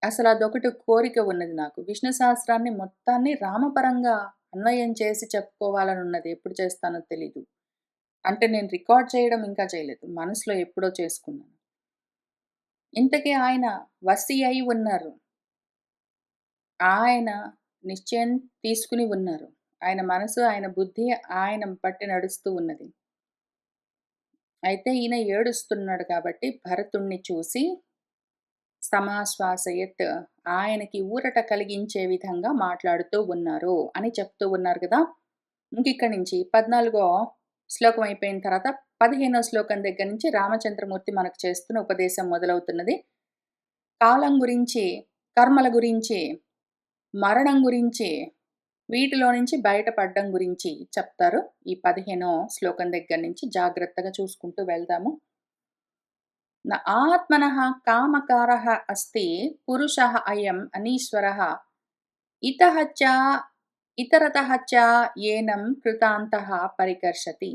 అసలదొకటి కోరిక ఉన్నది నాకు. విష్ణు సహస్రాన్ని మొత్తాన్ని రామపరంగా అన్వయం చేసి చెప్పుకోవాలనున్నది. ఎప్పుడు చేస్తానో తెలీదు. అంటే నేను రికార్డ్ చేయడం ఇంకా చేయలేదు. మనసులో ఎప్పుడో చేసుకున్నాను. ఇంతకీ ఆయన వసీ అయి ఉన్నారు. ఆయన నిశ్చయం తీసుకుని ఉన్నారు. ఆయన మనసు, ఆయన బుద్ధి ఆయన బట్టి నడుస్తూ ఉన్నది. అయితే ఈయన ఏడుస్తున్నాడు కాబట్టి భరతుడిని చూసి సమాశ్వాసయత్ ఆయనకి ఊరట కలిగించే విధంగా మాట్లాడుతూ ఉన్నారు అని చెప్తూ ఉన్నారు గదా! ఇంకిక్కడి నుంచి 14 శ్లోకం అయిపోయిన తర్వాత 15 శ్లోకం దగ్గర నుంచి రామచంద్రమూర్తి మనకు చేస్తున్న ఉపదేశం మొదలవుతున్నది. కాలం గురించి, కర్మల గురించి, మరణం గురించి, వీటిలో నుంచి బయటపడడం గురించి చెప్తారు. ఈ 15 శ్లోకం దగ్గర నుంచి జాగ్రత్తగా చూసుకుంటూ వెళ్దాము. న ఆత్మనః కామకారः అస్తి పురుషः అయం అనీశ్వరः ఇతః చ ఇతరతః చ ఏనం కృతాంతః పరికర్షతి.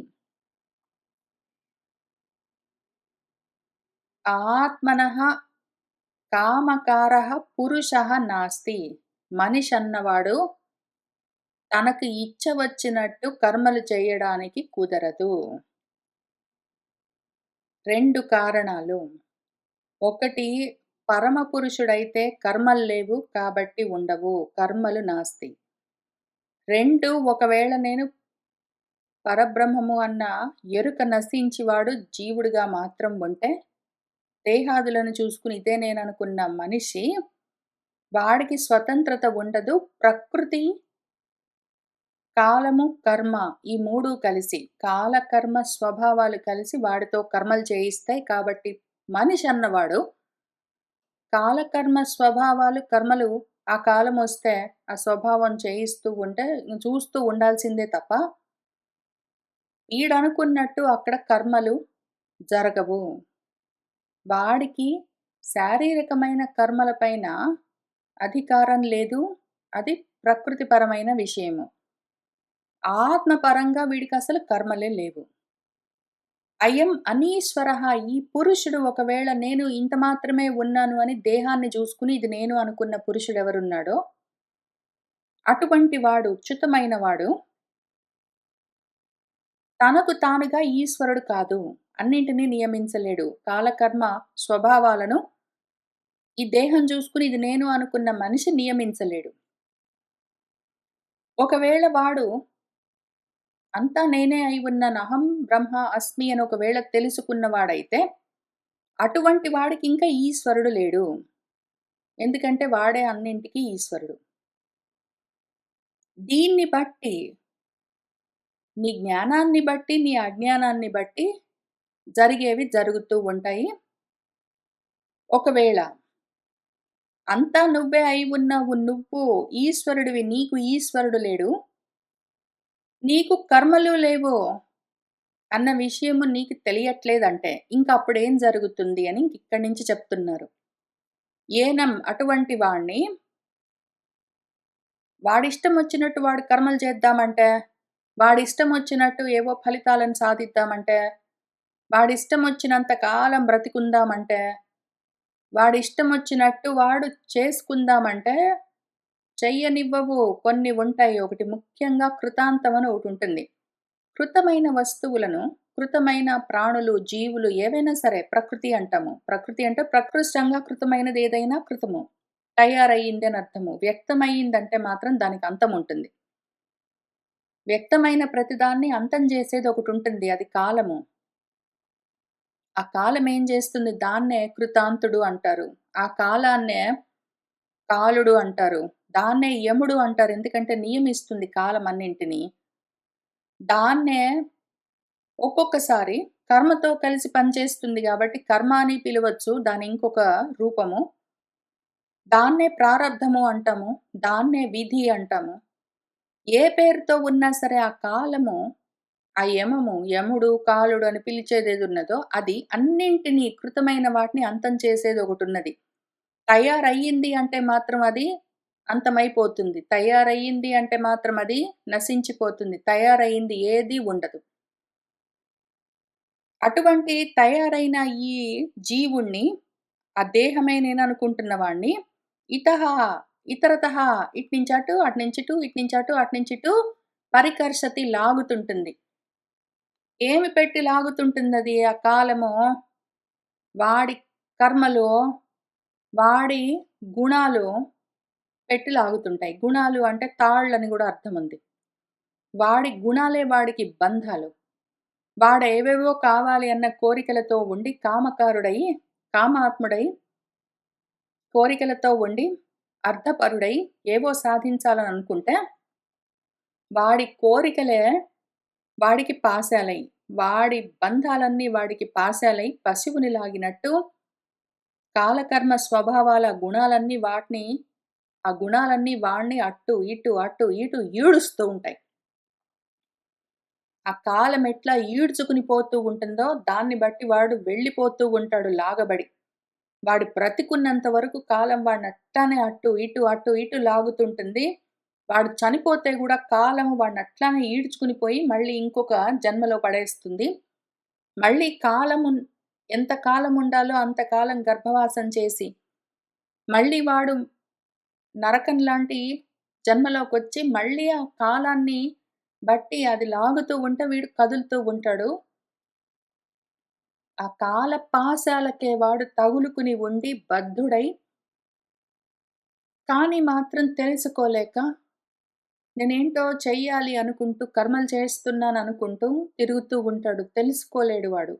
ఆత్మనః కామకారः పురుషः నాస్తి. మనిషన్నవాడు తనకు ఇచ్చ వచ్చినట్టు కర్మలు చేయడానికి కుదరదు. 2 కారణాలు. ఒకటి పరమపురుషుడైతే కర్మలు లేవు కాబట్టి ఉండవు. కర్మలు నాస్తి. 2 ఒకవేళ నేను పరబ్రహ్మము అన్న ఎరుక నశించివాడు జీవుడిగా మాత్రం ఉంటే, దేహాదులను చూసుకుని ఇదే నేననుకున్న మనిషి, వాడికి స్వతంత్రత ఉండదు. ప్రకృతి, కాలము, కర్మ ఈ 3 కలిసి, కాల, కర్మ స్వభావాలు కలిసి వాడితో కర్మలు చేయిస్తాయి. కాబట్టి మనిషి అన్నవాడు కాలకర్మ స్వభావాలు, కర్మలు ఆ కాలమొస్తే ఆ స్వభావం చేయిస్తూ ఉంటే చూస్తూ ఉండాల్సిందే తప్ప, ఈడనుకున్నట్టు అక్కడ కర్మలు జరగవు. వాడికి శారీరకమైన కర్మలపైన అధికారం లేదు. అది ప్రకృతిపరమైన విషయము. ఆత్మపరంగా వీడికసలు కర్మలే లేవు. అయం అనీశ్వరః ఈ పురుషుడు ఒకవేళ నేను ఇంత మాత్రమే ఉన్నాను అని దేహాన్ని చూసుకుని ఇది నేను అనుకున్న పురుషుడెవరున్నాడో, అటువంటి వాడు చ్యుతమైన వాడు తనకు తానుగా ఈశ్వరుడు కాదు. అన్నింటిని నియమించలేడు. కాలకర్మ స్వభావాలను ఈ దేహం చూసుకుని ఇది నేను అనుకున్న మనిషి నియమించలేడు. ఒకవేళ వాడు అంతా నేనే అయి ఉన్నానహం బ్రహ్మ అస్మి అని ఒకవేళ తెలుసుకున్నవాడైతే, అటువంటి వాడికి ఇంకా ఈశ్వరుడు లేడు. ఎందుకంటే వాడే అన్నింటికి ఈశ్వరుడు. దీన్ని బట్టి, నీ జ్ఞానాన్ని బట్టి, నీ అజ్ఞానాన్ని బట్టి జరిగేవి జరుగుతూ ఉంటాయి. ఒకవేళ అంతా నువ్వే అయి ఉన్నావు, నువ్వు ఈశ్వరుడివి, నీకు ఈశ్వరుడు లేడు, నీకు కర్మలు లేవు అన్న విషయము నీకు తెలియట్లేదంటే, ఇంకప్పుడేం జరుగుతుంది అని ఇక్కడి నుంచి చెప్తున్నారు. ఏనం అటువంటి వాడిని వాడిష్టం వచ్చినట్టు వాడు కర్మలు చేద్దామంటే, వాడిష్టం వచ్చినట్టు ఏవో ఫలితాలను సాధిద్దామంటే, వాడిష్టం వచ్చినంత కాలం బ్రతికుందామంటే, వాడిష్టం వచ్చినట్టు వాడు చేసుకుందామంటే, చెయ్యనివ్వవు. కొన్ని ఉంటాయి. ఒకటి ముఖ్యంగా కృతాంతం అని ఒకటుంటుంది. కృతమైన వస్తువులను, కృతమైన ప్రాణులు, జీవులు ఏవైనా సరే ప్రకృతి అంటాము. ప్రకృతి అంటే ప్రకృష్టంగా కృతమైనది ఏదైనా కృతము. తయారయింది అని అర్థము. వ్యక్తమయిందంటే మాత్రం దానికి అంతం ఉంటుంది. వ్యక్తమైన ప్రతిదాన్ని అంతం చేసేది ఒకటుంటుంది. అది కాలము. ఆ కాలం ఏం చేస్తుంది? దాన్నే కృతాంతుడు అంటారు. ఆ కాలాన్నే కాలుడు అంటారు. దాన్నే యముడు అంటారు. ఎందుకంటే నియమిస్తుంది కాలం అన్నింటిని. దాన్నే ఒక్కొక్కసారి కర్మతో కలిసి పనిచేస్తుంది గాబట్టి కర్మ అని పిలవచ్చు. దాని ఇంకొక రూపము. దాన్నే ప్రారబ్ధము అంటాము. దాన్నే విధి అంటాము. ఏ పేరుతో ఉన్నా సరే ఆ కాలము, ఆ యమము, యముడు, కాలుడు అని పిలిచేదేదున్నదో అది అన్నింటిని కృతమైన వాటిని అంతం చేసేదొకటున్నది. తయారయ్యింది అంటే మాత్రం అది అంతమైపోతుంది. తయారయ్యింది అంటే మాత్రం అది నశించిపోతుంది. తయారయింది ఏదీ ఉండదు. అటువంటి తయారైన ఈ జీవుడిని, ఆ దేహమే నేననుకుంటున్న వాడిని, ఇతహ ఇతరతః ఇట్నించటు, అటునించిటు, ఇట్నించటు, అటునించిటు పరికర్షతి లాగుతుంటుంది. ఏమి పెట్టి లాగుతుంటుందది ఆ కాలము? వాడి కర్మలు, వాడి గుణాలు పెట్టి లాగుతుంటాయి. గుణాలు అంటే తాళ్ళని గూడా అర్థముంది. వాడి గుణాలే వాడికి బంధాలు. వాడేవేవో కావాలి అన్న కోరికలతో ఉండి కామకారుడై, కామాత్ముడై, కోరికలతో ఉండి, అర్థపరుడై ఏవో సాధించాలని అనుకుంటే, వాడి కోరికలే వాడికి పాశాలై, వాడి బంధాలన్నీ వాడికి పాశాలై పశువుని లాగినట్టు కాలకర్మ స్వభావాల గుణాలన్నీ వాటిని ఆ గుణాలన్నీ వాడిని అటు, ఇటు, అటు, ఇటు ఈడుస్తూ ఉంటాయి. ఆ కాలం ఎట్లా ఈడ్చుకుని పోతూ ఉంటుందో, దాన్ని బట్టి వాడు వెళ్ళిపోతూ ఉంటాడు లాగబడి. వాడు బ్రతికున్నంత వరకు కాలం వాడినట్టానే అటు, ఇటు, అటు, ఇటు లాగుతుంటుంది. వాడు చనిపోతే గూడా కాలము వాడినట్లానే ఈడ్చుకుని పోయి మళ్ళీ ఇంకొక జన్మలో పడేస్తుంది. మళ్ళీ కాలము ఎంత కాలం ఉండాలో అంత కాలం గర్భవాసం చేసి, మళ్ళీ వాడు నరకం లాంటి జన్మలోకొచ్చి మళ్ళీ ఆ కాలాన్ని బట్టి అది లాగుతూ ఉంటే వీడు కదులుతూ ఉంటాడు. ఆ కాల పాశాలకే వాడు తగులుకుని ఉండి బద్ధుడై, కానీ మాత్రం తెలుసుకోలేక నేనేంటో చెయ్యాలి అనుకుంటూ కర్మలు చేస్తున్నాననుకుంటూ తిరుగుతూ ఉంటాడు. తెలుసుకోలేడు వాడు.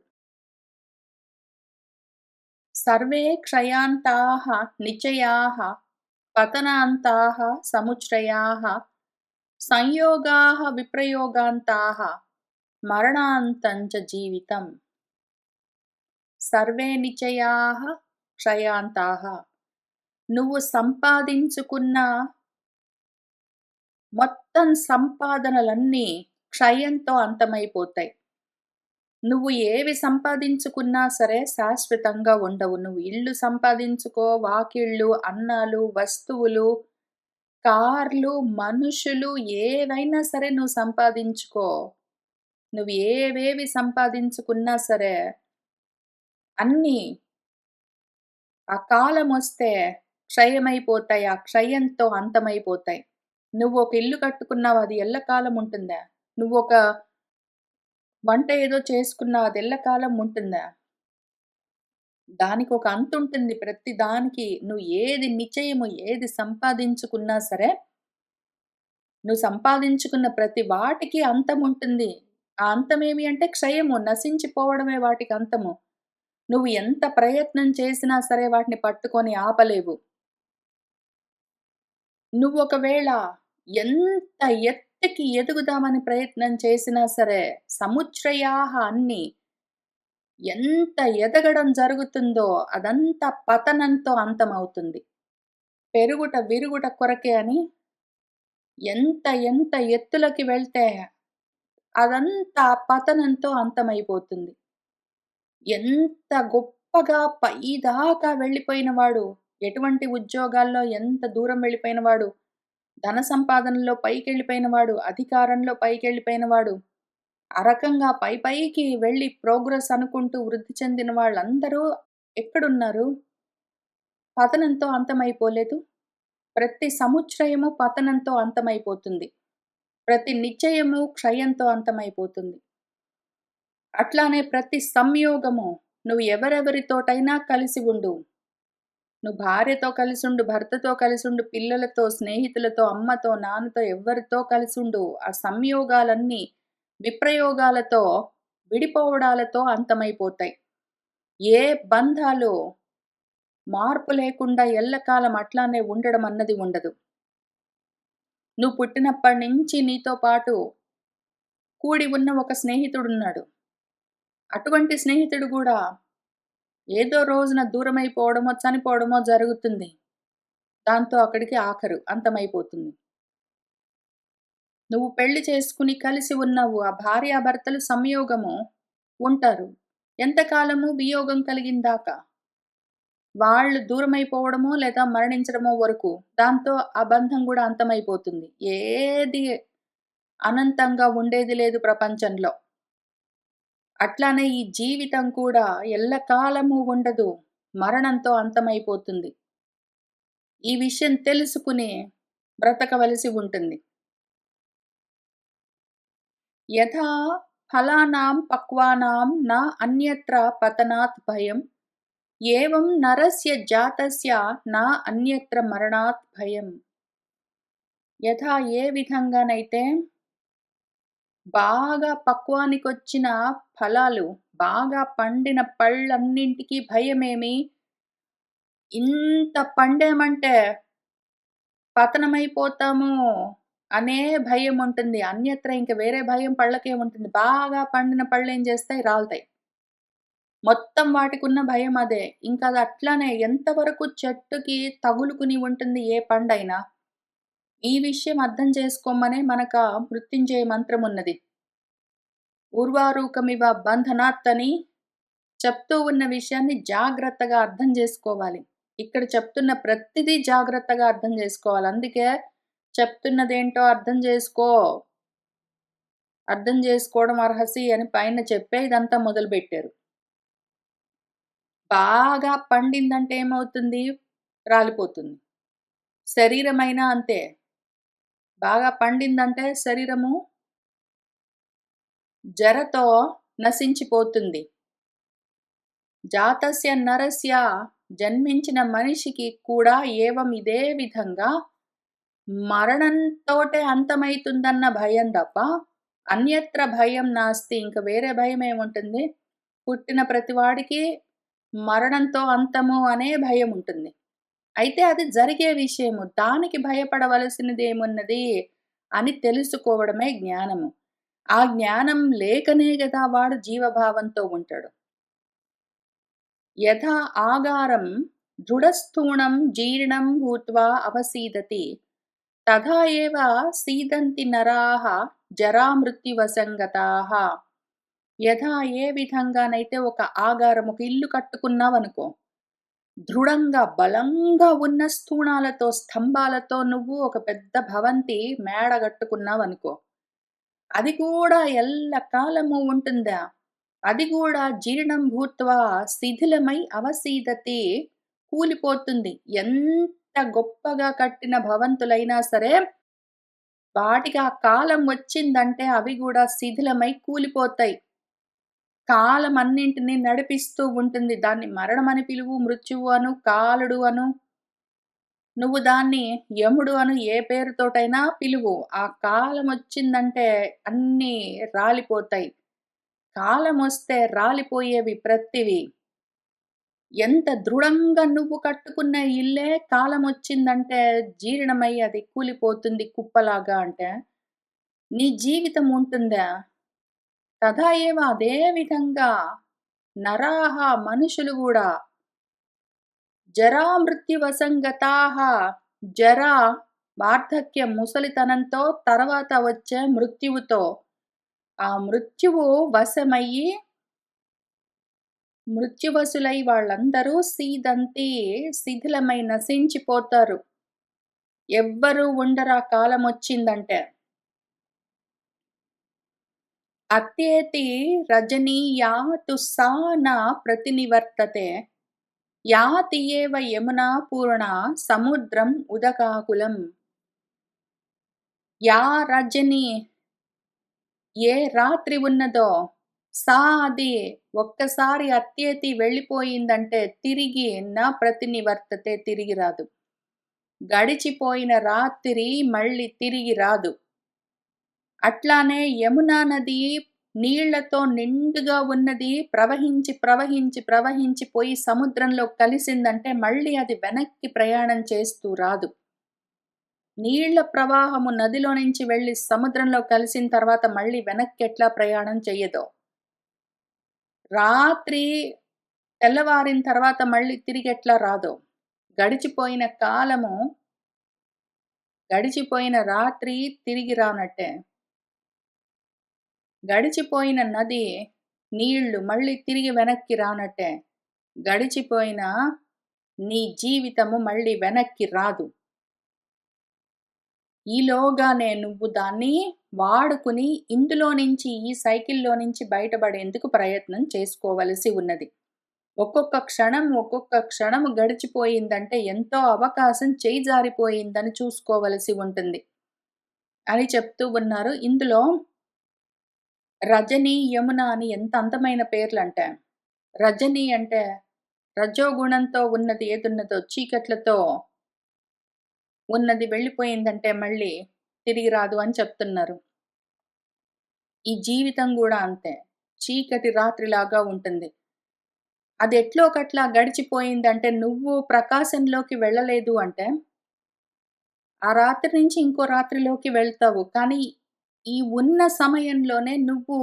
సర్వే క్షయాంతాః నిచయాః పతనాంతాః సముచ్రయాః సంయోగాః విప్రయోగాంతాః మరణాంతం చ జీవితం. సర్వే నిచయాః క్షయాంతాః. నువ్వు సంపాదించుకున్న మొత్తం సంపాదనలన్నీ క్షయంతో అంతమైపోతాయి. నువ్వు ఏవి సంపాదించుకున్నా సరే శాశ్వతంగా ఉండవు. నువ్వు ఇల్లు సంపాదించుకో, వాకిళ్ళు, అన్నాలు, వస్తువులు, కార్లు, మనుషులు ఏవైనా సరే నువ్వు సంపాదించుకో. నువ్వు ఏవేవి సంపాదించుకున్నా సరే అన్నీ ఆ కాలమొస్తే క్షయమైపోతాయి. ఆ క్షయంతో అంతమైపోతాయి. నువ్వొక ఇల్లు కట్టుకున్నావు అది ఎల్లకాలం ఉంటుందా? నువ్వొక వంట ఏదో చేసుకున్నావు అది ఎల్లకాలం ఉంటుందా? దానికొక అంతుంటుంది. ప్రతి దానికి నువ్వు ఏది నిశ్చయము, ఏది సంపాదించుకున్నా సరే, నువ్వు సంపాదించుకున్న ప్రతి వాటికి అంతముంటుంది. ఆ అంతమేమి అంటే క్షయము, నశించిపోవడమే వాటికి అంతము. నువ్వు ఎంత ప్రయత్నం చేసినా సరే వాటిని పట్టుకొని ఆపలేవు. నువ్వొకవేళ ఎంత ఎత్తుకి ఎదుగుదామని ప్రయత్నం చేసినా సరే, సముచ్రయాః అన్నీ ఎంత ఎదగడం జరుగుతుందో అదంతా పతనంతో అంతమవుతుంది. పెరుగుట, విరుగుట కొరకే అని ఎంత ఎత్తులకి వెళ్తే అదంతా పతనంతో అంతమైపోతుంది. ఎంత గొప్పగా పైదాకా వెళ్ళిపోయిన వాడు, ఎటువంటి ఉద్యోగాల్లో ఎంత దూరం వెళ్ళిపోయిన వాడు, ధన సంపాదనలో పైకెళ్ళిపోయిన వాడు, అధికారంలో పైకెళ్ళిపోయిన వాడు, ఆ రకంగా పైకి వెళ్ళి ప్రోగ్రెస్ అనుకుంటూ వృద్ధి చెందిన వాళ్ళందరూ ఎక్కడున్నారు? పతనంతో అంతమైపోలేదు. ప్రతి సముచ్చయము పతనంతో అంతమైపోతుంది. ప్రతి నిశ్చయము క్షయంతో అంతమైపోతుంది. అట్లానే ప్రతి సంయోగము నువ్వు ఎవరెవరితోటైనా కలిసి ఉండు. నువ్వు భార్యతో కలిసుండు, భర్తతో కలిసుండు, పిల్లలతో, స్నేహితులతో, అమ్మతో, నాన్నతో ఎవ్వరితో కలిసుండు. ఆ సంయోగాలన్నీ విప్రయోగాలతో, విడిపోవడాలతో అంతమైపోతాయి. ఏ బంధాలు మార్పు లేకుండా ఎల్లకాలం అట్లానే ఉండడం అన్నది ఉండదు. నువ్వు పుట్టినప్పటి నుంచి నీతో పాటు కూడి ఉన్న ఒక స్నేహితుడున్నాడు. అటువంటి స్నేహితుడు గూడా ఏదో రోజున దూరమైపోవడమో, చనిపోవడమో జరుగుతుంది. దాంతో అక్కడికి ఆఖరు అంతమైపోతుంది. నువ్వు పెళ్లి చేసుకుని కలిసి ఉన్నావు. ఆ భార్యాభర్తలు సంయోగము ఉంటారు. ఎంతకాలము వియోగం కలిగిందాకా. వాళ్ళు దూరమైపోవడమో లేదా మరణించడమో వరకు. దాంతో ఆ బంధం గూడా అంతమైపోతుంది. ఏది అనంతంగా ఉండేది లేదు ప్రపంచంలో. అట్లానే ఈ జీవితం కూడా ఎల్లకాలము ఉండదు. మరణంతో అంతమైపోతుంది. ఈ విషయం తెలుసుకుని బ్రతకవలసి ఉంటుంది. యథా ఫలానాం పక్వానాం న అన్యత్ర పతనాత్ భయం. ఏవం నరస్య జాతస్య న అన్యత్ర మరణాత్ భయం. యథా ఏ విధంగానైతే బాగా పక్వానికొచ్చిన ఫలాలు, బాగా పండిన పళ్ళన్నింటికి భయమేమి? ఇంత పండామంటే పతనమైపోతాము అనే భయముంటుంది. అన్యత్ర ఇంక వేరే భయం పళ్ళకేముంటుంది. బాగా పండిన పళ్ళేం చేస్తాయి? రాలుతాయి. మొత్తం వాటికున్న భయం అదే. ఇంకది అట్లనే ఎంతవరకు చెట్టుకి తగులుకుని ఉంటుంది ఏ పండైనా. ఈ విషయం అర్థం చేసుకోమనే మనకా మృత్యుంజయ మంత్రమున్నది. ఉర్వారూకమివ బంధనాత్ అని చెప్తూ ఉన్న విషయాన్ని జాగ్రత్తగా అర్థం జేసుకోవాలి. ఇక్కడ చెప్తున్న ప్రతిదీ జాగ్రత్తగా అర్థం జేసుకోవాలి. అందుకే చెప్తున్నదేంటో అర్థం జేసుకో. అర్థం జేసుకోవడం అర్హసి అని పైన చెప్పే ఇదంతా మొదలుబెట్టారు. బాగా పండిందంటే ఏమవుతుంది? రాలిపోతుంది. శరీరమైనా అంతే. బాగా పండిందంటే శరీరము జరతో నశించిపోతుంది. జాతస్య నరస్య జన్మించిన మనిషికి కూడా ఏవం ఇదే విధంగా మరణంతోటే అంతమైతుందన్న భయం తప్ప అన్యత్ర భయం నాస్తి. ఇంక వేరే భయం ఏముంటుంది? పుట్టిన ప్రతివాడికి మరణంతో అంతము అనే భయం ఉంటుంది. అయితే అది జరిగే విషయము. దానికి భయపడవలసినదేమున్నది అని తెలుసుకోవడమే జ్ఞానము. ఆ జ్ఞానం లేకనే గదా వాడు జీవభావంతో ఉంటాడు. యథా ఆగారం దృఢస్థూణం జీర్ణం భూత్వా అవసీదతి తథా ఏవ సీదంతి నరాః జరామృత్యువసంగతాః. యథా ఏ విధంగానైతే ఒక ఆగారం, ఒక ఇల్లు కట్టుకున్నావనుకో, దృఢంగా బలంగా ఉన్న స్థూణాలతో, స్తంభాలతో నువ్వు ఒక పెద్ద భవంతి మేడ కట్టుకున్నావనుకో, అది కూడా ఎల్లకాలము ఉంటుందా? అది కూడా జీర్ణం భూత్వా శిథిలమై అవసీదతి కూలిపోతుంది. ఎంత గొప్పగా కట్టిన భవంతులైనా సరే, వాటికి ఆ కాలం వచ్చిందంటే అవి కూడా శిథిలమై కూలిపోతాయి. కాలం అన్నింటిని నడిపిస్తూ ఉంటుంది. దాన్ని మరణమని పిలువు, మృత్యువు అను, కాలుడు అను, నువ్వు దాన్ని యముడు అను, ఏ పేరుతోటైనా పిలువు. ఆ కాలమొచ్చిందంటే అన్నీ రాలిపోతాయి. కాలమొస్తే రాలిపోయేవి ప్రత్తివి. ఎంత దృఢంగా నువ్వు కట్టుకున్న ఇల్లే కాలమొచ్చిందంటే జీర్ణమై అది కూలిపోతుంది కుప్పలాగా అంటే, నీ జీవితం ఉంటుందా? తథా ఏవ అదే విధంగా నరాః మనుషులు గూడా జరామృత్యువసంగతాః. జరా వార్ధక్యం ముసలితనంతో తర్వాత వచ్చే మృత్యువుతో, ఆ మృత్యువు వశమయ్యి మృత్యువశులై వాళ్ళందరూ సీదంతి శిథిలమై నశించిపోతారు. ఎవ్వరూ ఉండరా కాలమొచ్చిందంటే. అత్యేతి రజనీ యాతు సా న ప్రతినివర్తతే యాతి ఏవ యమునా పూర్ణా సముద్రం ఉదకాకులం. యా రజని ఏ రాత్రి ఉన్నదో సా అది ఒక్కసారి అత్యేతి వెళ్ళిపోయిందంటే తిరిగి నా ప్రతినివర్తతే తిరిగి రాదు. గడిచిపోయిన రాత్రి మళ్ళీ తిరిగి రాదు. అట్లానే యమునా నది నీళ్లతో నిండుగా ఉన్నది ప్రవహించి, ప్రవహించి, ప్రవహించి పోయి సముద్రంలో కలిసిందంటే మళ్ళీ అది వెనక్కి ప్రయాణం చేస్తూ రాదు. నీళ్ల ప్రవాహము నదిలో నుంచి వెళ్లి సముద్రంలో కలిసిన తర్వాత మళ్ళీ వెనక్కి ఎట్లా ప్రయాణం చెయ్యదో, రాత్రి తెల్లవారిన తర్వాత మళ్ళీ తిరిగి ఎట్లా రాదో, గడిచిపోయిన కాలము, గడిచిపోయిన రాత్రి తిరిగి రానట్టే, గడిచిపోయిన నది నీళ్లు మళ్ళీ తిరిగి వెనక్కి రానట్టే, గడిచిపోయిన నీ జీవితము మళ్ళీ వెనక్కి రాదు. ఈలోగానే నువ్వు దాన్ని వాడుకుని ఇందులో నుంచి, ఈ సైకిల్‌లో నుంచి బయటపడేందుకు ప్రయత్నం చేసుకోవలసి ఉన్నది. ఒక్కొక్క క్షణం గడిచిపోయిందంటే ఎంతో అవకాశం చేయి జారిపోయిందని చూసుకోవలసి ఉంటుంది అని చెప్తూ ఉన్నారు. ఇందులో రజని, యమున అని ఎంత అందమైన పేర్లంటే. రజని అంటే రజోగుణంతో ఉన్నది ఏదున్నదో చీకట్లతో ఉన్నది వెళ్ళిపోయిందంటే మళ్ళీ తిరిగి రాదు అని చెప్తున్నారు. ఈ జీవితం గూడా అంతే. చీకటి రాత్రిలాగా ఉంటుంది. అదెట్లోకట్లా గడిచిపోయిందంటే నువ్వు ప్రకాశంలోకి వెళ్ళలేదు అంటే, ఆ రాత్రి నుంచి ఇంకో రాత్రిలోకి వెళ్తావు. కానీ, ఈ ఉన్న సమయంలోనే నువ్వు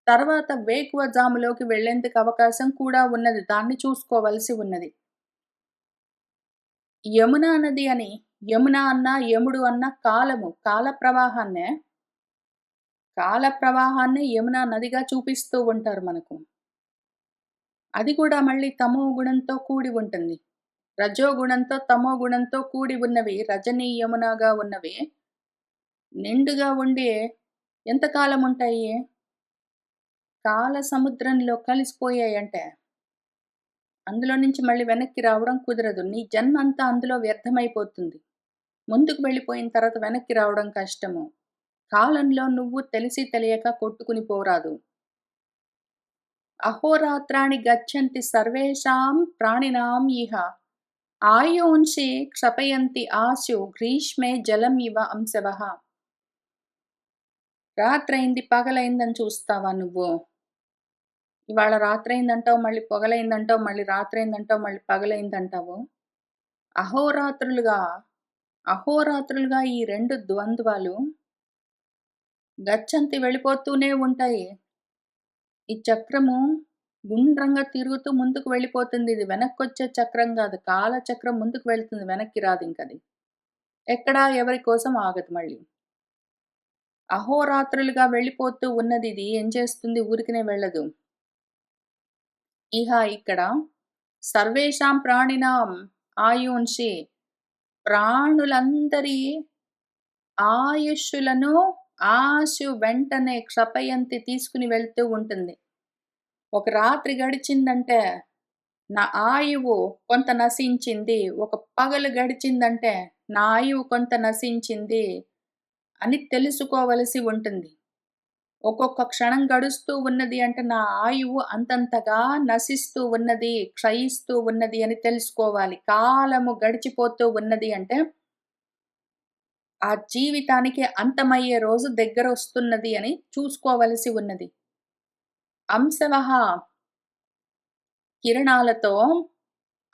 తర్వాత వేకువజాములోకి వెళ్ళేందుకు అవకాశం కూడా ఉన్నది. దాన్ని చూసుకోవలసి ఉన్నది. యమునా నది అని యమున అన్నా, యముడు అన్నా కాలము. కాల ప్రవాహాన్నే యమునా నదిగా చూపిస్తూ ఉంటారు మనకు. అది కూడా మళ్ళీ తమో గుణంతో కూడి ఉంటుంది. రజో గుణంతో, తమో గుణంతో కూడి ఉన్నవి రజనీ, యమునగా ఉన్నవి నిండుగా ఉండి ఎంతకాలముంటాయి? కాల సముద్రంలో కలిసిపోయాయంటే, అందులో నుంచి మళ్ళీ వెనక్కి రావడం కుదరదు. నీ జన్మంతా అందులో వ్యర్థమైపోతుంది. ముందుకు వెళ్ళిపోయిన తర్వాత వెనక్కి రావడం కష్టము. కాలంలో నువ్వు తెలిసి తెలియక కొట్టుకుని పోరాదు. అహోరాత్రాణి గచ్చంతి సర్వేషాం ప్రాణినాం ఇహ ఆయోంషి క్షపయంతి ఆశు గ్రీష్మే జలం ఇవ అంశవః. రాత్రయింది పగలయిందని చూస్తావా నువ్వు? ఇవాళ రాత్రయిందంటావు, మళ్ళీ పొగలయిందంటావు, మళ్ళీ రాత్రయిందంటావు, మళ్ళీ పగలయిందంటావు. అహోరాత్రులుగా, అహోరాత్రులుగా ఈ 2 ద్వంద్వాలు గచ్చంతి వెళ్ళిపోతూనే ఉంటాయి. ఈ చక్రము గుండ్రంగా తిరుగుతూ ముందుకు వెళ్ళిపోతుంది. ఇది వెనక్కొచ్చే చక్రం గాదు. కాల చక్రం ముందుకు వెళ్తుంది. వెనక్కి రాదింకది. ఎక్కడా ఎవరి కోసం ఆగదు మళ్ళీ. అహోరాత్రులుగా వెళ్ళిపోతూ ఉన్నదిది ఏం చేస్తుంది? ఊరికనే వెళ్ళదు. ఇహ ఇక్కడ సర్వేషాం ప్రాణినాం ఆయుంషి ప్రాణులందరి ఆయుష్షులను ఆశు వెంటనే క్షపయంతి తీసుకుని వెళ్తూ ఉంటుంది. ఒక రాత్రి గడిచిందంటే నా ఆయువు కొంత నశించింది. ఒక పగలు గడిచిందంటే నా ఆయువు కొంత నశించింది అని తెలుసుకోవలసి ఉంటుంది. ఒక్కొక్క క్షణం గడుస్తూ ఉన్నది అంటే నా ఆయువు అంతంతగా నశిస్తూ ఉన్నది, క్షయిస్తూ ఉన్నది అని తెలుసుకోవాలి. కాలము గడిచిపోతూ ఉన్నది అంటే ఆ జీవితానికి అంతమయ్యే రోజు దగ్గరొస్తున్నది అని చూసుకోవలసి ఉన్నది. అంశవః కిరణాలతో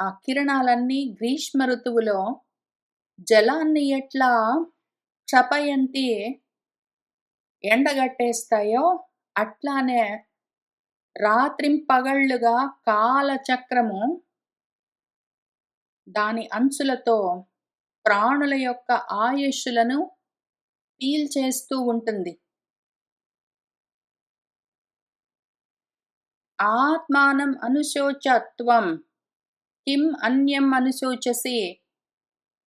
ఆ కిరణాలన్నీ గ్రీష్మ ఋతువులో జలాన్ని ఎట్లా క్షపయంతి ఎండగట్టేస్తాయో అట్లానే రాత్రింపగళ్ళుగా కాలచక్రము దాని అంచులతో ప్రాణుల యొక్క ఆయుష్షులను పీల్చేస్తూ ఉంటుంది. ఆత్మానం అనుశోచ త్వం కిం అన్యం అనుశోచసి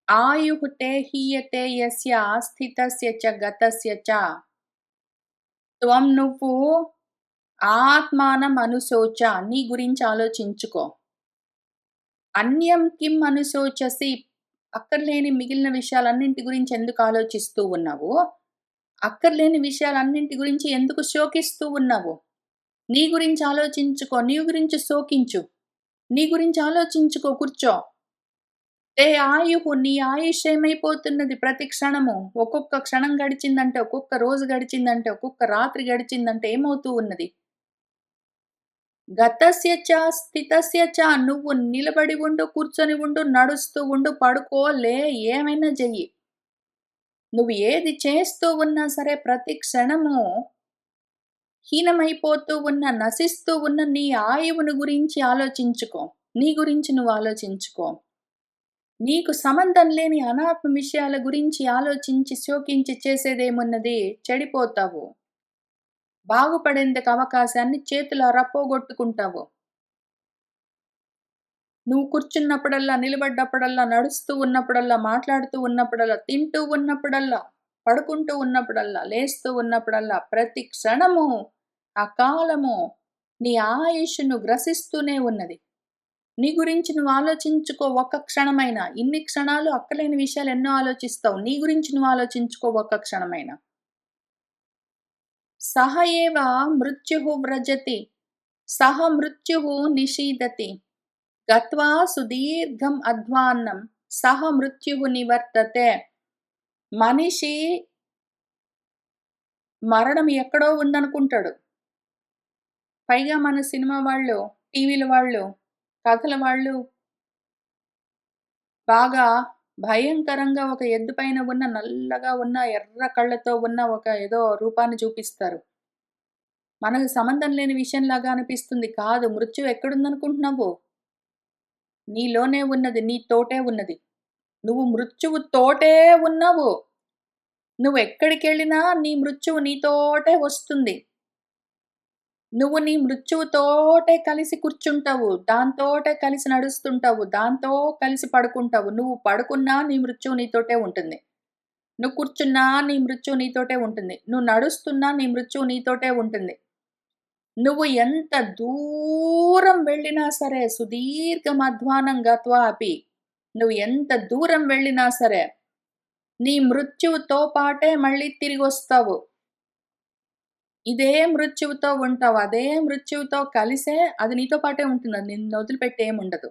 ఆయుః తే హీయతే యస్య స్థితస్య చ గతస్య చ. త్వం నువ్వు ఆత్మానం అనుశోచ నీ గురించి ఆలోచించుకో. అన్యం కిం అనుశోచసి అక్కర్లేని మిగిలిన విషయాలన్నింటి గురించి ఎందుకు ఆలోచిస్తూ ఉన్నావు? అక్కర్లేని విషయాలన్నింటి గురించి ఎందుకు శోకిస్తూ ఉన్నావు? నీ గురించి ఆలోచించుకో. నీ గురించి శోకించు. నీ గురించి ఆలోచించుకో కూర్చో. తే ఆయుః నీ ఆయుష్ ఏమైపోతున్నది ప్రతి క్షణము. ఒక్కొక్క క్షణం గడిచిందంటే, ఒక్కొక్క రోజు గడిచిందంటే, ఒక్కొక్క రాత్రి గడిచిందంటే ఏమవుతూ ఉన్నది? గతస్య చ స్థితస్య చ నువ్వు నిలబడి ఉండు, కూర్చొని ఉండు, నడుస్తూ ఉండు, పడుకో, లే ఏమైనా చెయ్యి. నువ్వు ఏది చేస్తూ ఉన్నా సరే ప్రతి క్షణము హీనమైపోతూ ఉన్న, నశిస్తూ ఉన్న నీ ఆయువును గురించి ఆలోచించుకో. నీ గురించి నువ్వు ఆలోచించుకో. నీకు సంబంధం లేని అనాత్మ విషయాల గురించి ఆలోచించి, శోకించి చేసేదేమున్నది? చెడిపోతావు. బాగుపడేందుకు అవకాశాన్ని చేతులారా పోగొట్టుకుంటావు. నువ్వు కూర్చున్నప్పుడల్లా, నిలబడ్డప్పుడల్లా, నడుస్తూ ఉన్నప్పుడల్లా, మాట్లాడుతూ ఉన్నప్పుడల్లా, తింటూ ఉన్నప్పుడల్లా, పడుకుంటూ ఉన్నప్పుడల్లా, లేస్తూ ఉన్నప్పుడల్లా, ప్రతి క్షణము ఆ కాలము నీ ఆయుష్షును గ్రసిస్తూనే ఉన్నది. నీ గురించి నువ్వు ఆలోచించుకో ఒక్క క్షణమైనా. ఇన్ని క్షణాలు అక్కర్లేని విషయాలు ఎన్నో ఆలోచిస్తావు. నీ గురించి నువ్వు ఆలోచించుకో ఒక్క క్షణమైనా. సహ ఏవ మృత్యుః వ్రజతి సహ మృత్యుః నిషీదతి గత్వా సుదీర్ఘం అధ్వాన్నం సహ మృత్యుః నివర్తతే. మనిషి మరణం ఎక్కడో ఉందనుకుంటాడు. పైగా మన సినిమా వాళ్ళు, టీవీల వాళ్ళు, కథల వాళ్ళు బాగా భయంకరంగా ఒక ఎద్దు పైన ఉన్న నల్లగా ఉన్న ఎర్ర కళ్ళతో ఉన్న ఒక ఏదో రూపాన్ని చూపిస్తారు. మనకు సంబంధం లేని విషయంలాగా అనిపిస్తుంది. కాదు, మృత్యువు ఎక్కడుందనుకుంటున్నావు? నీలోనే ఉన్నది. నీతోటే ఉన్నది. నువ్వు మృత్యువుతోటే ఉన్నావు. నువ్వెక్కడికెళ్ళినా నీ మృత్యువు నీతోటే వస్తుంది. నువ్వు నీ మృత్యువుతోటే కలిసి కూర్చుంటావు. దాంతోటే కలిసి నడుస్తుంటావు. దాంతో కలిసి పడుకుంటావు. నువ్వు పడుకున్నా నీ మృత్యువు నీతోటే ఉంటుంది. నువ్వు కూర్చున్నా నీ మృత్యువు నీతోటే ఉంటుంది. నువ్వు నడుస్తున్నా నీ మృత్యువు నీతోటే ఉంటుంది. నువ్వు ఎంత దూరం వెళ్ళినా సరే, సుదీర్ఘమధ్వానం గత్వా అపి, నువ్వు ఎంత దూరం వెళ్ళినా సరే, నీ మృత్యువుతో పాటే మళ్ళీ తిరిగొస్తావు. ఇదే మృత్యువుతో ఉంటావు. అదే మృత్యువుతో కలిసే అది నీతో పాటే ఉంటుంది. అది నిన్ను వదిలిపెట్టి ఏముండదు.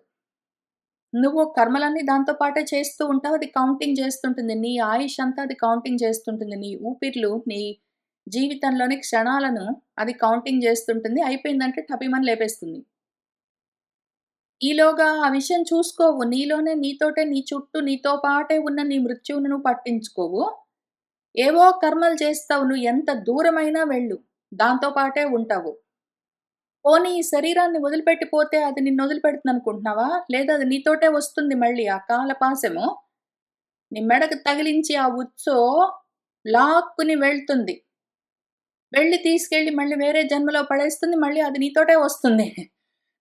నువ్వు కర్మలన్నీ దాంతో పాటే చేస్తూ ఉంటావు. అది కౌంటింగ్ చేస్తుంటుంది. నీ ఆయుష్ అంతా అది కౌంటింగ్ చేస్తుంటుంది. నీ ఊపిర్లు, నీ జీవితంలోని క్షణాలను అది కౌంటింగ్ చేస్తుంటుంది. అయిపోయిందంటే టపిమని లేపేస్తుంది. ఈలోగా ఆ విషయం చూసుకోవు. నీలోనే నీతోటే నీ చుట్టూ నీతో పాటే ఉన్న నీ మృత్యువును నువ్వు పట్టించుకోవు. ఏవో కర్మలు చేస్తావు. నువ్వు ఎంత దూరమైనా వెళ్ళు. దాంతో పాటే ఉంటావు. పోనీ ఈ శరీరాన్ని వదిలిపెట్టిపోతే అది నిన్ను వదిలిపెడుతుందనుకుంటున్నావా? లేదా అది నీతోటే వస్తుంది మళ్ళీ. ఆ కాలపాశము నీ మెడకు తగిలించి ఆ ఉచ్చో లాక్కుని వెళ్తుంది. వెళ్ళి తీసుకెళ్ళి మళ్ళీ వేరే జన్మలో పడేస్తుంది. మళ్ళీ అది నీతోటే వస్తుంది.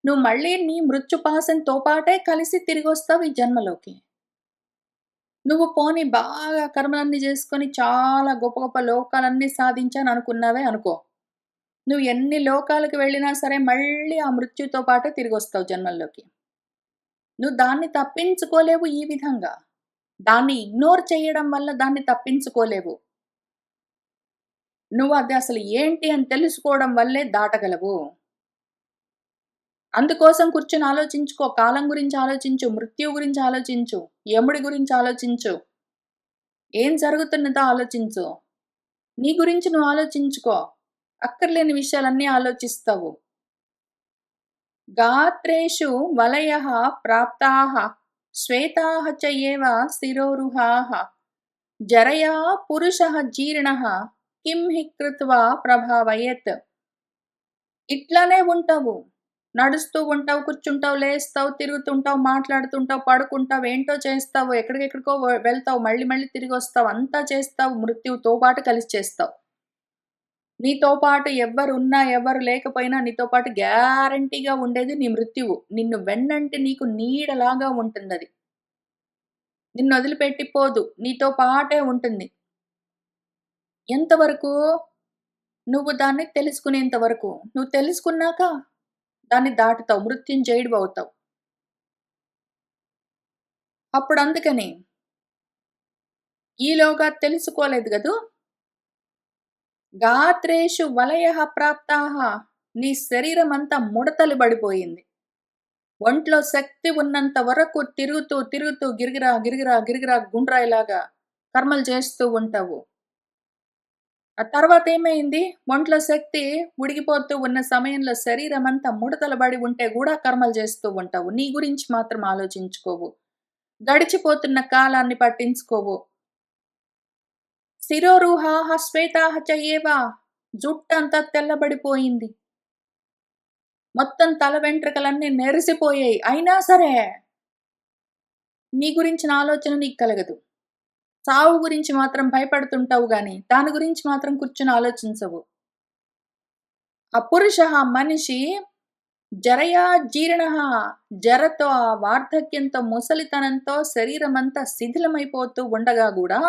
నువ్వు మళ్ళీ నీ మృత్యుపాశంతో పాటే కలిసి తిరిగొస్తావు ఈ జన్మలోకి. నువ్వు పోనీ బాగా కర్మలన్నీ చేసుకొని చాలా గొప్ప గొప్ప లోకాలన్నీ సాధించాను అనుకున్నావే అనుకో. నువ్వు ఎన్ని లోకాలకు వెళ్ళినా సరే మళ్ళీ ఆ మృత్యుతో పాటే తిరిగొస్తావు జన్మల్లోకి. నువ్వు దాన్ని తప్పించుకోలేవు ఈ విధంగా. దాన్ని ఇగ్నోర్ చేయడం వల్ల దాన్ని తప్పించుకోలేవు. నువ్వు అది అసలు ఏంటి అని తెలుసుకోవడం వల్లే దాటగలవు. అందుకోసం కూర్చొని ఆలోచించుకో. కాలం గురించి ఆలోచించు. మృత్యువు గురించి ఆలోచించు. యముడి గురించి ఆలోచించు. ఏం జరుగుతున్నదో ఆలోచించు. నీ గురించి నువ్వు ఆలోచించుకో. అక్కర్లేని విషయాలన్నీ ఆలోచిస్తావు. గాత్రేషు వలయః ప్రాప్తాః శ్వేతాః చ ఏవ శిరోరుహాః జరయా పురుషః జీర్ణః కిం హి కృత్వా ప్రభావయేత్. ఇట్లానే ఉంటావు. నడుస్తూ ఉంటావు, కూర్చుంటావు, లేస్తావు, తిరుగుతుంటావు, మాట్లాడుతుంటావు, పడుకుంటావు, ఏంటో చేస్తావు, ఎక్కడికెక్కడికో వెళ్తావు, మళ్ళీ మళ్ళీ తిరిగొస్తావు. అంతా చేస్తావు. మృత్యువుతో పాటు కలిసి చేస్తావు. నీతో పాటు ఎవ్వరున్నా, ఎవ్వరు లేకపోయినా నీతో పాటు గ్యారంటీగా ఉండేది నీ మృత్యువు. నిన్ను వెన్నంటి నీకు నీడలాగా ఉంటుందది. నిన్నొదిలిపెట్టి పోదు. నీతో పాటే ఉంటుంది. ఎంతవరకు? నువ్వు దాన్ని తెలుసుకునేంత వరకు. నువ్వు తెలుసుకున్నాక దాన్ని దాటుతావు. మృత్యుంజయుడివవుతావు. అప్పుడందుకని ఈలోగా తెలుసుకోలేదు గదూ! గాత్రేషు వలయః ప్రాప్తాః. నీ శరీరమంతా ముడతలు బడిపోయింది. ఒంట్లో శక్తి ఉన్నంత వరకు తిరుగుతూ, తిరుగుతూ గిరగిరా, గిరగిరా, గిరగిరా గుండ్రాయిలాగా కర్మలు చేస్తూ ఉంటావు. ఆ తర్వాతేమైంది? ఒంట్లో శక్తి ఉడికిపోతూ ఉన్న సమయంలో శరీరమంతా ముడతలు బడి ఉంటే గూడా కర్మలు చేస్తూ ఉంటావు. నీ గురించి మాత్రం ఆలోచించుకోవు. గడిచిపోతున్న కాలాన్ని పట్టించుకోవు. శిరోరుహాః శ్వేతాః చ ఏవ. జుట్టంతా తెల్లబడిపోయింది. మొత్తం తల వెంట్రుకలన్నీ నెరిసిపోయాయి. అయినా సరే నీ గురించిన ఆలోచన నీకు కలగదు. చావు గురించి మాత్రం భయపడుతుంటావు గానీ, దాని గురించి మాత్రం కూర్చొని ఆలోచించవు. అపురుషః మనిషి జరయా జీర్ణః. జరతో, ఆ వార్ధక్యంతో, ముసలితనంతో శరీరమంతా శిథిలమైపోతూ ఉండగా గూడా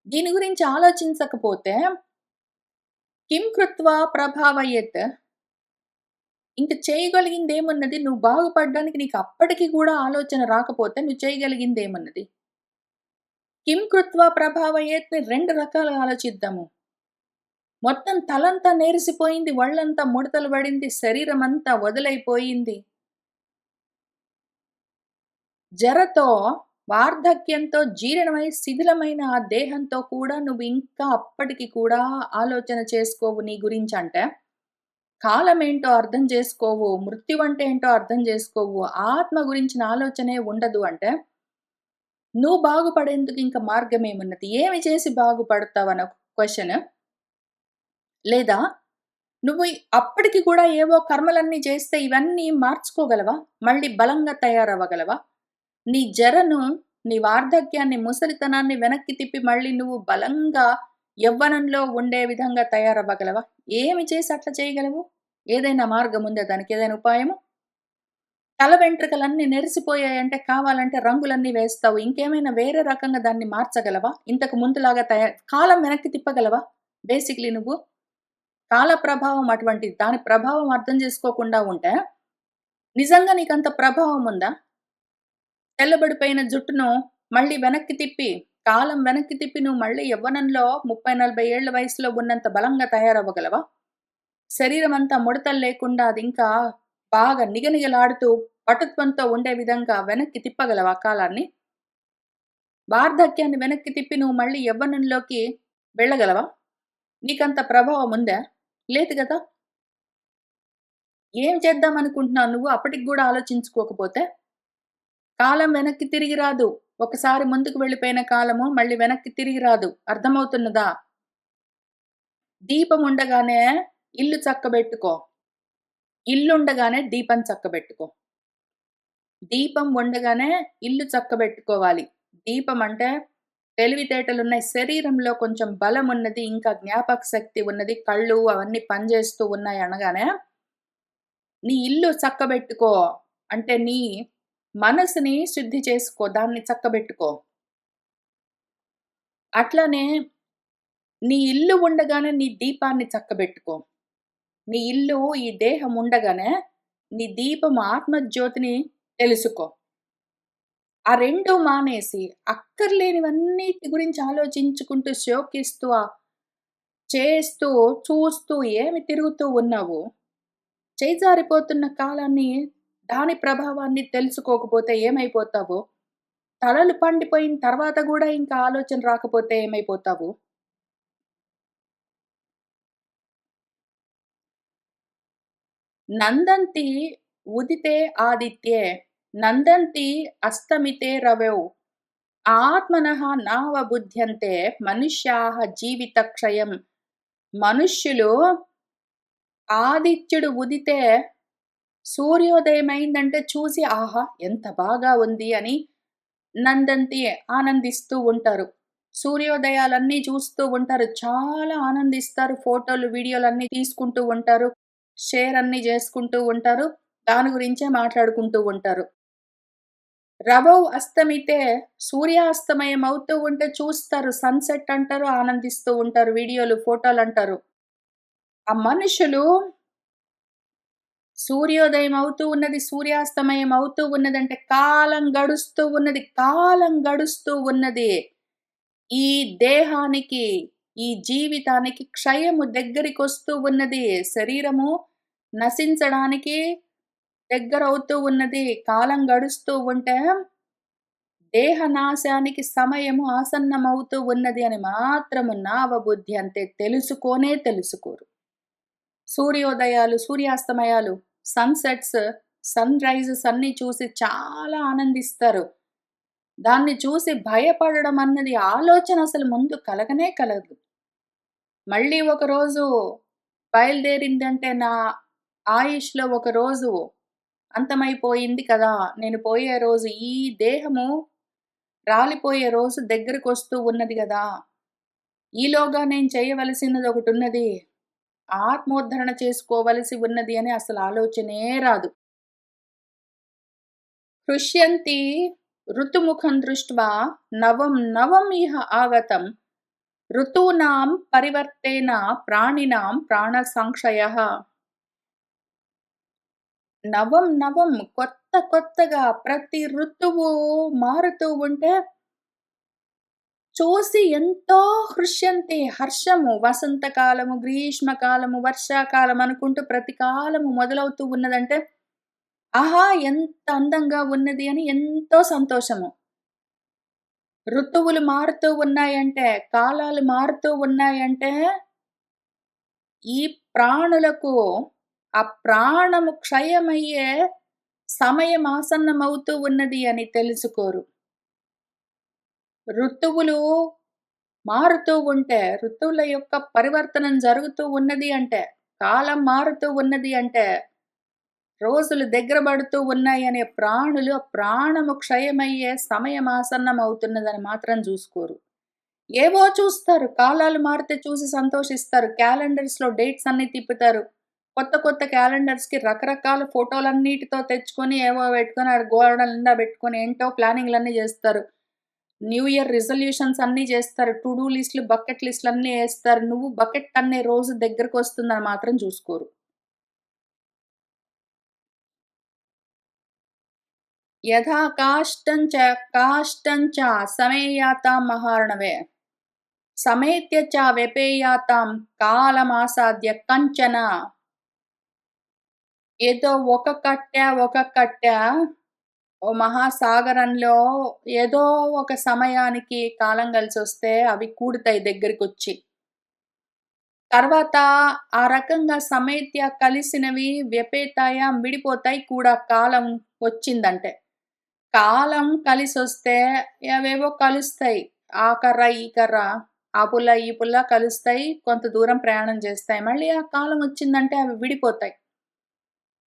దీని గురించి ఆలోచించకపోతే కిం కృత్వా ప్రభావయేత్. ఇంక చేయగలిగిందేమున్నది? నువ్వు బాగుపడ్డానికి నీకు అప్పటికి గూడా ఆలోచన రాకపోతే నువ్వు చేయగలిగిందేమున్నది? కిం కృత్వా ప్రభావయేత్ ని 2 రకాలుగా ఆలోచిద్దాము. మొత్తం తలంతా నేరిసిపోయింది. ఒళ్ళంతా ముడతలు పడింది. శరీరమంతా వదులైపోయింది. జరతో, వార్ధక్యంతో జీర్ణమై శిథిలమైన ఆ దేహంతో కూడా నువ్వు ఇంకా అప్పటికి కూడా ఆలోచన చేసుకోవు నీ గురించంటే, కాలమేంటో అర్థం చేసుకోవు, మృత్యువంటే ఏంటో అర్థం చేసుకోవు, ఆత్మ గురించిన ఆలోచనే ఉండదు అంటే, నువ్వు బాగుపడేందుకు ఇంక మార్గమేమున్నది? ఏమి చేసి బాగుపడతావనో క్వెషన్. లేదా నువ్వు అప్పటికి కూడా ఏవో కర్మలన్నీ చేస్తే ఇవన్నీ మార్చుకోగలవా? మళ్ళీ బలంగా తయారవ్వగలవా? నీ జరను, నీ వార్ధక్యాన్ని, ముసలితనాన్ని వెనక్కి తిప్పి మళ్ళీ నువ్వు బలంగా యవ్వనంలో ఉండే విధంగా తయారవ్వగలవా? ఏమి చేసి అట్లా చేయగలవు? ఏదైనా మార్గముందా దానికి? ఏదైనా ఉపాయము? తల వెంట్రుకలన్నీ నెరిసిపోయాయంటే కావాలంటే రంగులన్నీ వేస్తావు. ఇంకేమైనా వేరే రకంగా దాన్ని మార్చగలవా? ఇంతకు ముందులాగా కాలం వెనక్కి తిప్పగలవా? బేసిక్‌లీ నువ్వు. కాల ప్రభావం అటువంటిది. దాని ప్రభావం అర్థం చేసుకోకుండా ఉంటే, నిజంగా నీకంత ప్రభావం ఉందా? తెల్లబడిపోయిన జుట్టును మళ్ళీ వెనక్కి తిప్పి, కాలం వెనక్కి తిప్పి నువ్వు మళ్ళీ యవ్వనంలో 30, 40 ఏళ్ల వయసులో ఉన్నంత బలంగా తయారవ్వగలవా? శరీరమంతా ముడతలు లేకుండా అదింకా బాగా నిగనిగలాడుతూ పటుత్వంతో ఉండే విధంగా వెనక్కి తిప్పగలవా కాలాన్ని? వార్ధక్యాన్ని వెనక్కి తిప్పి నువ్వు మళ్ళీ యవ్వనంలోకి వెళ్ళగలవా? నీకంత ప్రభావం ఉందా? లేదు గదా! ఏం చేద్దామనుకుంటున్నావు నువ్వు అప్పటికి గూడా ఆలోచించుకోకపోతే? కాలం వెనక్కి తిరిగి రాదు. ఒకసారి ముందుకు వెళ్ళిపోయిన కాలము మళ్ళీ వెనక్కి తిరిగి రాదు. అర్థమవుతున్నదా? దీపం ఉండగానే ఇల్లు చక్కబెట్టుకో. ఇల్లుండగానే దీపం చక్కబెట్టుకో. దీపం ఉండగానే ఇల్లు చక్కబెట్టుకోవాలి. దీపం అంటే తెలివితేటలున్నాయి. శరీరంలో కొంచెం బలమున్నది. ఇంకా జ్ఞాపక శక్తి ఉన్నది. కళ్ళు అవన్నీ పనిచేస్తూ ఉన్నాయి అనగానే, నీ ఇల్లు చక్కబెట్టుకో. అంటే నీ మనసుని శుద్ధి చేసుకో. దాన్ని చక్కబెట్టుకో. అట్లనే నీ ఇల్లు ఉండగానే నీ దీపాన్ని చక్కబెట్టుకో. నీ ఇల్లు ఈ దేహం ఉండగానే నీ దీపం ఆత్మజ్యోతిని తెలుసుకో. ఆ 2 మానేసి అక్కర్లేనివన్నిటి గురించి ఆలోచించుకుంటూ, శోకిస్తూ, చేస్తూ, చూస్తూ ఏమి తిరుగుతూ ఉన్నావు? చేజారిపోతున్న కాలాన్ని, దాని ప్రభావాన్ని తెలుసుకోకపోతే ఏమైపోతావు? తలలు పండిపోయిన తర్వాత గూడా ఇంకా ఆలోచన రాకపోతే ఏమైపోతావు? నందంతి ఉదితే ఆదిత్యే, నందంతి అస్తమితే రవౌ, ఆత్మనః నావబుధ్యంతే మనుష్యాః జీవితక్షయం. మనుష్యులు ఆదిత్యుడు ఉదితే సూర్యోదయమైందంటే చూసి ఆహా! ఎంత బాగా ఉంది అని నందంతి ఆనందిస్తూ ఉంటారు. సూర్యోదయాలన్నీ చూస్తూ ఉంటారు. చాలా ఆనందిస్తారు. ఫోటోలు, వీడియోలన్నీ తీసుకుంటూ ఉంటారు. షేర్ అన్నీ జేసుకుంటూ ఉంటారు. దాని గురించే మాట్లాడుకుంటూ ఉంటారు. రవౌ అస్తమితే సూర్యాస్తమయం అవుతూ ఉంటే చూస్తారు. సన్‌సెట్ అంటారు. ఆనందిస్తూ ఉంటారు. వీడియోలు, ఫోటోలంటారు. ఆ మనుషులు సూర్యోదయం అవుతూ ఉన్నది, సూర్యాస్తమయం అవుతూ ఉన్నదంటే కాలం గడుస్తూ ఉన్నది. కాలం గడుస్తూ ఉన్నది. ఈ దేహానికి, ఈ జీవితానికి క్షయము దగ్గరికొస్తూ ఉన్నది. శరీరము నశించడానికి దగ్గరవుతూ ఉన్నది. కాలం గడుస్తూ ఉంటే దేహ నాశానికి సమయము ఆసన్నమవుతూ ఉన్నది అని మాత్రము నావబుద్ధి అంతే తెలుసుకోనే తెలుసుకోరు. సూర్యోదయాలు, సూర్యాస్తమయాలు, సన్‌సెట్స్, సన్‌రైజెస్ అన్నీ చూసి చాలా ఆనందిస్తారు. దాన్ని చూసి భయపడడం అన్నది ఆలోచన అసలు ముందు కలగనే కలగదు. మళ్ళీ ఒకరోజు బయలుదేరిందంటే నా ఆయుష్‌లో ఒక రోజు అంతమైపోయింది కదా! నేను పోయే రోజు, ఈ దేహము రాలిపోయే రోజు దగ్గరకొస్తూ ఉన్నది గదా! ఈలోగా నేను చేయవలసినదొకటున్నది. ఆత్మోద్ధరణ చేసుకోవలసి ఉన్నది అని అసలు ఆలోచనే రాదు. హృష్యంతి ఋతుముఖం దృష్ట్వా నవం నవం ఇహ ఆగతం ఋతూనాం పరివర్తేన ప్రాణినాం ప్రాణ సంక్షయః. నవం నవం కొత్త కొత్తగా ప్రతి ఋతువు మారుతూ ఉంటే చూసి ఎంతో హృష్యంతి హర్షము వసంతకాలము, గ్రీష్మకాలము, వర్షాకాలం అనుకుంటూ ప్రతి కాలము మొదలవుతూ ఉన్నదంటే, ఆహా! ఎంత అందంగా ఉన్నది అని ఎంతో సంతోషము. ఋతువులు మారుతూ ఉన్నాయంటే, కాలాలు మారుతూ ఉన్నాయంటే, ఈ ప్రాణులకు ఆ ప్రాణము క్షయమయ్యే సమయం ఆసన్నమవుతూ ఉన్నది అని తెలుసుకోరు. ఋతువులు మారుతూ ఉంటే, ఋతువుల యొక్క పరివర్తనం జరుగుతూ ఉన్నది అంటే, కాలం మారుతూ ఉన్నది అంటే, రోజులు దగ్గర పడుతూ ఉన్నాయనే ప్రాణులు ప్రాణము క్షయమయ్యే సమయం ఆసన్నమవుతున్నదని మాత్రం జూసుకోరు. ఏవో చూస్తారు. కాలాలు మారితే చూసి సంతోషిస్తారు. క్యాలెండర్స్‌లో డేట్స్ అన్నీ తిప్పుతారు. కొత్త కొత్త క్యాలెండర్స్‌కి రకరకాల ఫోటోలన్నిటితో తెచ్చుకొని ఏవో పెట్టుకొని ఆడ గోడ నిండా పెట్టుకొని ఏంటో ప్లానింగ్‌లన్నీ జేస్తారు. న్యూ ఇయర్ రిజల్యూషన్స్ అన్నీ జేస్తారు. టు డూ లిస్ట్‌లు, బకెట్ లిస్ట్‌లన్నీ యేస్తారు. నువ్వు బకెట్ తన్నే రోజు దగ్గరకొస్తుందని మాత్రం జూసుకోరు. యథా కాష్టం చ సమేయాతాం మహార్ణవే సಮೇತ್ಯ చ వ్యపేయాతాం కాలమాసాద్య కంచన. ఏదో ఒక కట్టె ఓ మహాసాగరంలో ఏదో ఒక సమయానికి కాలం కలిసొస్తే అవి కూడుతాయి దగ్గరికొచ్చి. తర్వాత ఆ రకంగా సమైత్య కలిసినవి వ్యపేతాయాం విడిపోతాయి కూడా కాలం వచ్చిందంటే. కాలం కలిసొస్తే అవేవో కలుస్తాయి. ఆ కర్ర, ఈ కర్ర, ఆ పుల్ల, ఈ పుల్ల కలుస్తాయి. కొంత దూరం ప్రయాణం చేస్తాయి. మళ్ళీ ఆ కాలం వచ్చిందంటే అవి విడిపోతాయి.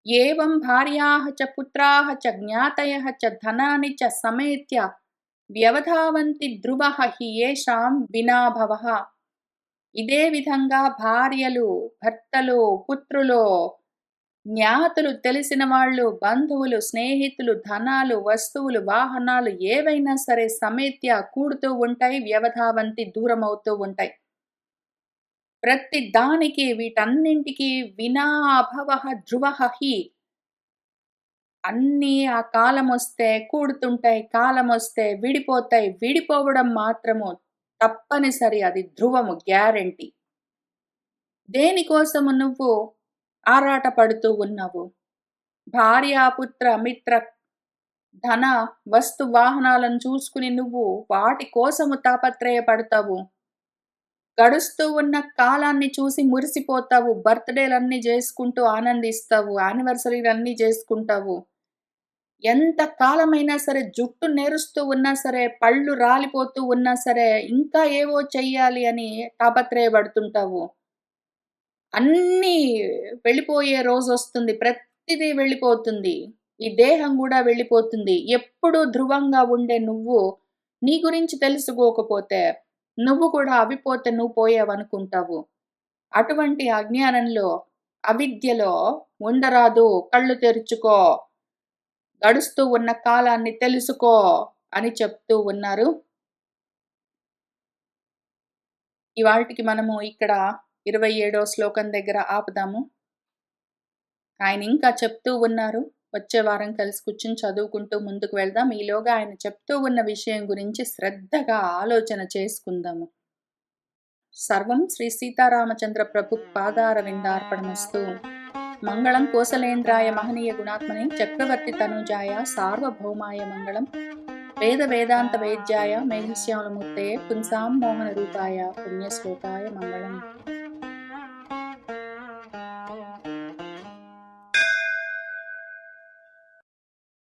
ఏవం భార్యాః చ పుత్రాః చ జ్ఞాతయః చ ధనాని చ సమేత్య వ్యవధావంతి ధ్రువః హి యేషాం వినా భవః. ఇదే విధంగా భార్యలు, భర్తలు, పుత్రులు, జ్ఞాతులు, తెలిసిన వాళ్ళు, బంధువులు, స్నేహితులు, ధనాలు, వస్తువులు, వాహనాలు ఏవైనా సరే సమేత్య కూడుతూ ఉంటాయి. వ్యవధావంతి దూరమవుతూ ఉంటాయి. ప్రతి దానికి వీటన్నింటికి వినా అభవః ధ్రువః హి. అన్నీ ఆ కాలమొస్తే కూడుతుంటాయి. కాలమొస్తే విడిపోతాయి. విడిపోవడం మాత్రము తప్పనిసరి. అది ధ్రువము గ్యారంటీ. దేనికోసము నువ్వు ఆరాట పడుతూ ఉన్నావు? భార్య, పుత్ర, మిత్ర, ధన, వస్తు, వాహనాలను చూసుకుని నువ్వు వాటి కోసము తాపత్రయపడతావు. గడుస్తూ ఉన్న కాలాన్ని చూసి మురిసిపోతావు. బర్త్‌డేలన్నీ జేసుకుంటూ ఆనందిస్తావు. యానివర్సరీలన్నీ జేసుకుంటావు. ఎంత కాలమైనా సరే జుట్టు నేరుస్తూ ఉన్నా సరే, పళ్ళు రాలిపోతూ ఉన్నా సరే, ఇంకా ఏవో చెయ్యాలి అని తాపత్రయపడుతుంటావు. అన్నీ వెళ్ళిపోయే రోజొస్తుంది. ప్రతిదీ వెళ్ళిపోతుంది. ఈ దేహం గూడా వెళ్ళిపోతుంది. ఎప్పుడూ ధ్రువంగా ఉండే నువ్వు, నీ గురించి తెలుసుకోకపోతే, నువ్వు కూడా అవిపోతే నువ్వు పోయావనుకుంటావు. అటువంటి అజ్ఞానంలో, అవిద్యలో ఉండరాదు. కళ్ళు తెరుచుకో. గడుస్తూ ఉన్న కాలాన్ని తెలుసుకో అని చెప్తూ ఉన్నారు. ఇవాల్టికి మనము ఇక్కడ 27వ శ్లోకం దగ్గర ఆపుదాము. ఆయన ఇంకా చెప్తూ ఉన్నారు. వచ్చే వారం కలిసి కూర్చొని చదువుకుంటూ ముందుకు వెళ్దాం. ఈలోగా ఆయన చెప్తూ ఉన్న విషయం గురించి శ్రద్ధగా ఆలోచన చేసుకుందాము. సర్వం శ్రీ సీతారామచంద్ర ప్రభు పాదారవిందార్పణమస్తు. మంగళం కోసలేంద్రాయ మహనీయ గుణాత్మనే చక్రవర్తి తనూజాయ సార్వభౌమాయ మంగళం. వేద వేదాంత వేద్యాయ మేఘశ్యామలమూర్తయే పుంసాం మోహన రూపాయ పుణ్యశ్లోకాయ మంగళం.